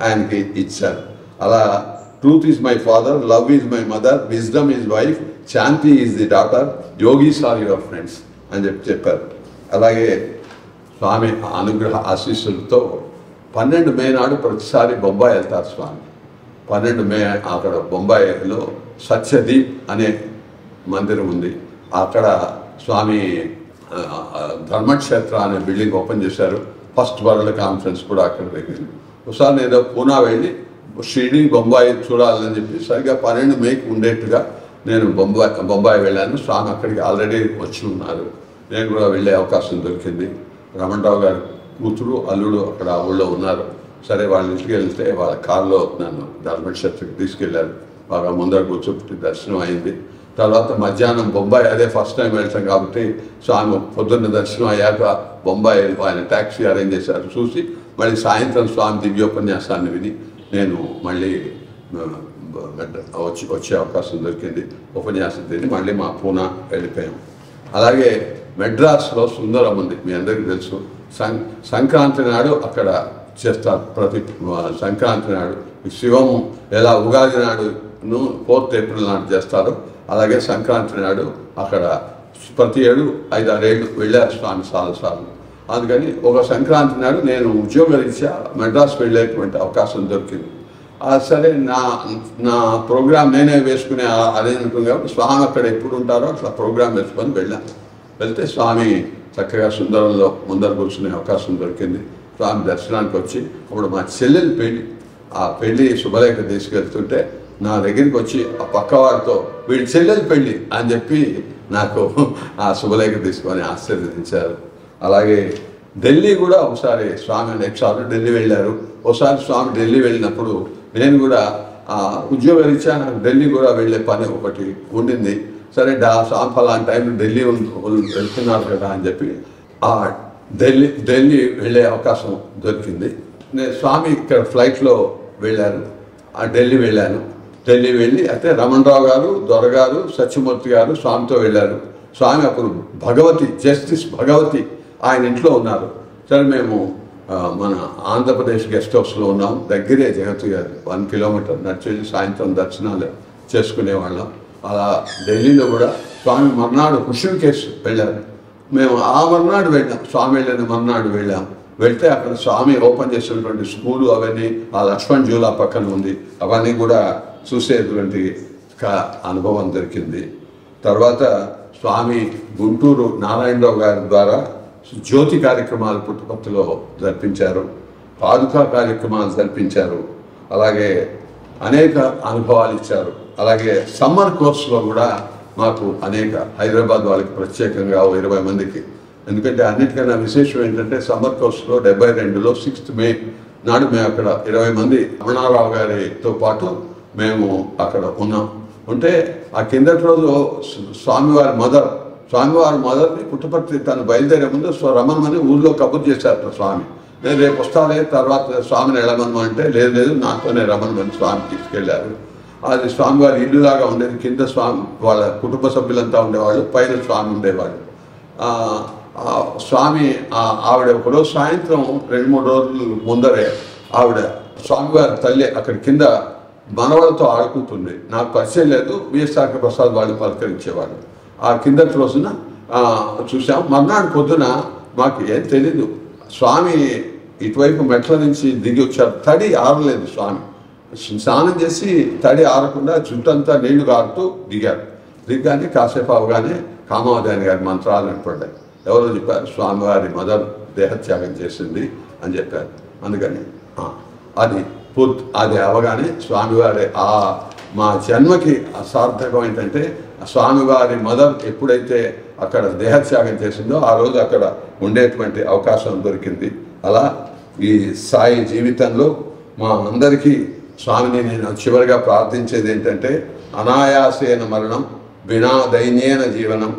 ఆయనకి ఇచ్చారు. అలా truth is my father, love is my mother, wisdom is wife, shanti is the daughter, yogis are your friends అని చెప్పారు. అలాగే స్వామి అనుగ్రహ ఆశీస్సులతో 12 మే నాడు ప్రతిసారి బొంబాయి వెళ్తారు స్వామి. 12 మే అక్కడ బొంబాయిలో సత్యదీప్ అనే మందిరం ఉంది. అక్కడ స్వామి ధర్మక్షేత్ర అనే బిల్డింగ్ ఓపెన్ చేశారు. ఫస్ట్ వరల్డ్ కాన్ఫరెన్స్ కూడా అక్కడ జరిగింది. ఒకసారి నేను పూనా వెళ్ళి షిరిడి బొంబాయి చూడాలని చెప్పి సరిగ్గా 12 మేకి ఉండేట్టుగా నేను బొంబాయి వెళ్ళాను. స్వామి అక్కడికి ఆల్రెడీ వచ్చి ఉన్నారు. నేను కూడా వెళ్ళే అవకాశం దొరికింది. రమణరావు గారు కూతురు అల్లుడు అక్కడ ఆ ఊళ్ళో ఉన్నారు. సరే వాళ్ళ ఇంటికి వెళ్తే వాళ్ళ కారులో నన్ను ధర్మక్షేత్రకి తీసుకెళ్లారు. బాగా ముందర కూర్చోబెట్టి దర్శనం అయింది. తర్వాత మధ్యాహ్నం బొంబాయి అదే ఫస్ట్ టైం వెళ్తాం కాబట్టి స్వామి పొద్దున్న దర్శనం అయ్యాక బొంబాయి ఆయన ట్యాక్సీ అరేంజ్ చేశారు. చూసి మళ్ళీ సాయంత్రం స్వామి దివ్యోపన్యాసాన్ని విని నేను మళ్ళీ వచ్చే అవకాశం దొరికింది. ఉపన్యాసం తిని మళ్ళీ మా పూనా వెళ్ళిపోయాం. అలాగే మెడ్రాస్లో సుందరం ఉంది, మీ అందరికీ తెలుసు. సంక్రాంతి నాడు అక్కడ చేస్తారు. ప్రతి సంక్రాంతి నాడు శివము ఎలా ఉగాది నాడును 4th ఏప్రిల్ నాడు చేస్తారు, అలాగే సంక్రాంతి నాడు అక్కడ ప్రతి ఏడు 5-6 ఏళ్ళు వెళ్ళారు స్వామి చాలాసార్లు. అందుకని ఒక సంక్రాంతి నాడు నేను ఉద్యోగరీత్యా మెడ్రాస్ వెళ్ళేటువంటి అవకాశం దొరికింది. సరే నా ప్రోగ్రాం నేనే వేసుకునే అదేంటుంది కాబట్టి స్వామి అక్కడ ఎప్పుడు ఉంటారో అట్లా ప్రోగ్రాం వేసుకొని వెళ్ళాను. వెళ్తే స్వామి చక్కగా సుందరంలో ముందర కూర్చునే అవకాశం దొరికింది. స్వామి దర్శనానికి వచ్చి అప్పుడు మా చెల్లెలు పెళ్ళి, ఆ పెళ్ళి శుభలేఖ తీసుకెళ్తుంటే నా దగ్గరికి వచ్చి ఆ పక్కవాడితో వీడి చెల్లెలు పెళ్ళి అని చెప్పి నాకు ఆ శుభలేఖ తీసుకొని ఆశీర్వదించారు. అలాగే ఢిల్లీ కూడా ఒకసారి స్వామి అనేక సార్లు ఢిల్లీ వెళ్ళారు. ఒకసారి స్వామి ఢిల్లీ వెళ్ళినప్పుడు నేను కూడా ఉద్యోగరీత్యా నాకు ఢిల్లీ కూడా వెళ్ళే పని ఒకటి ఉండింది. సరే స్వామి ఫలానా టైంలో ఢిల్లీ వెళ్తున్నారు కదా అని చెప్పి ఆ ఢిల్లీ వెళ్ళే అవకాశం దొరికింది. నేను స్వామి ఇక్కడ ఫ్లైట్లో వెళ్ళాను, ఢిల్లీ వెళ్ళాను. ఢిల్లీ వెళ్ళి అయితే రమణరావు గారు, దొరగారు, సత్యమూర్తి గారు స్వామితో వెళ్ళారు. స్వామి అప్పుడు జస్టిస్ భగవతి ఆయన ఇంట్లో ఉన్నారు. సరే మేము మన ఆంధ్రప్రదేశ్ గెస్ట్ హౌస్లో ఉన్నాం, దగ్గరే జగత్తు గారు 1 కిలోమీటర్ నడిచి వెళ్ళి సాయంత్రం దర్శనాలు చేసుకునేవాళ్ళం. అలా ఢిల్లీలో కూడా స్వామి మర్నాడు హృషికేశ్ వెళ్ళారు. మేము ఆ మర్నాడు వెళ్ళాం, స్వామి వెళ్ళిన మర్నాడు వెళ్ళాం. వెళ్తే అక్కడ స్వామి ఓపెన్ చేసినటువంటి స్కూలు అవన్నీ ఆ లక్ష్మణ్ జూలా పక్కన ఉంది, అవన్నీ కూడా చూసేటువంటి అనుభవం దొరికింది. తర్వాత స్వామి గుంటూరు నారాయణరావు గారి ద్వారా జ్యోతి కార్యక్రమాలు పుట్టుపత్తిలో జరిపించారు, పాదుకా కార్యక్రమాలు జరిపించారు. అలాగే అనేక అనుభవాలు ఇచ్చారు. అలాగే సమ్మర్ కోర్సులో కూడా మాకు అనేక హైదరాబాద్ వాళ్ళకి ప్రత్యేకంగా 20 మందికి, ఎందుకంటే అన్నిటికన్నా విశేషం ఏంటంటే సమ్మర్ కోర్సులో 72లో 6th మే నాడు మేము అక్కడ 20 మంది రమణారావు గారితో పాటు మేము అక్కడ ఉన్నాం. ఉంటే ఆ కిందటి రోజు స్వామివారి మదర్ని పుట్టపర్తి తను బయలుదేరే ముందు రమణమని ఊళ్ళో కబుర్ చేశారు స్వామి. నేను రేపు వస్తానే తర్వాత స్వామిని ఎడమను అంటే లేదు నాతోనే రమణమని స్వామి తీసుకెళ్లారు. అది స్వామివారి ఇల్లులాగా ఉండేది. కింద స్వామి వాళ్ళ కుటుంబ సభ్యులంతా ఉండేవాళ్ళు, పైన స్వామి ఉండేవాళ్ళు. స్వామి ఆవిడ ఒకరోజు సాయంత్రం 2-3 రోజులు ముందరే ఆవిడ స్వామివారి తల్లి అక్కడ కింద మనవలతో ఆడుకుంటుంది. నాకు పరిచయం లేదు, విఎస్ఆర్ ప్రసాద్ వాళ్ళు పలకరించేవాడు. ఆ కిందటి రోజున చూసాం. మర్నాడు పొద్దున మాకు ఏం తెలీదు, స్వామి ఇటువైపు మెట్ల నుంచి దిగి వచ్చారు. తడి ఆరలేదు స్వామి, స్నానం చేసి తడి ఆరకుండా చుట్టంతా నీళ్లు కారుతూ దిగారు. దిగ్గానే కాసేపు అవగానే కామావధాని గారి మంత్రాలు వినపడ్డాయి. ఎవరో చెప్పారు, స్వామివారి మదర్ దేహత్యాగం చేసింది అని చెప్పారు. అందుకని అది అవగానే స్వామివారి మా జన్మకి సార్థకం ఏంటంటే, స్వామివారి మదర్ ఎప్పుడైతే అక్కడ దేహత్యాగం చేసిందో ఆ రోజు అక్కడ ఉండేటువంటి అవకాశం దొరికింది. అలా ఈ సాయి జీవితంలో మా అందరికీ స్వామిని నేను చివరిగా ప్రార్థించేది ఏంటంటే, అనాయాసేన మరణం వినా దైన్యేన జీవనం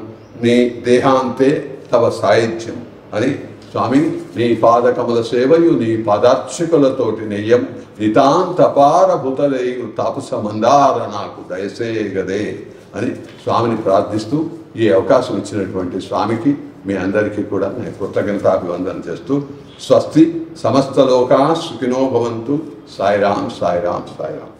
నీ దేహాంతే తవ సాహిత్యం అని స్వామి, నీ పాదకమల సేవయు నీ పాదార్చకులతోటి నెయ్యం నితాంతపార భూతలేయు తాపస మందార నాకు దయసేగదే అని స్వామిని ప్రార్థిస్తూ ఈ అవకాశం ఇచ్చినటువంటి స్వామికి మీ అందరికీ కూడా నేను కృతజ్ఞతాభివందనం చేస్తూ, స్వస్తి సమస్త లోకా సుఖినో భవంతు. సాయిరాం సాయిరాం సాయిరాం.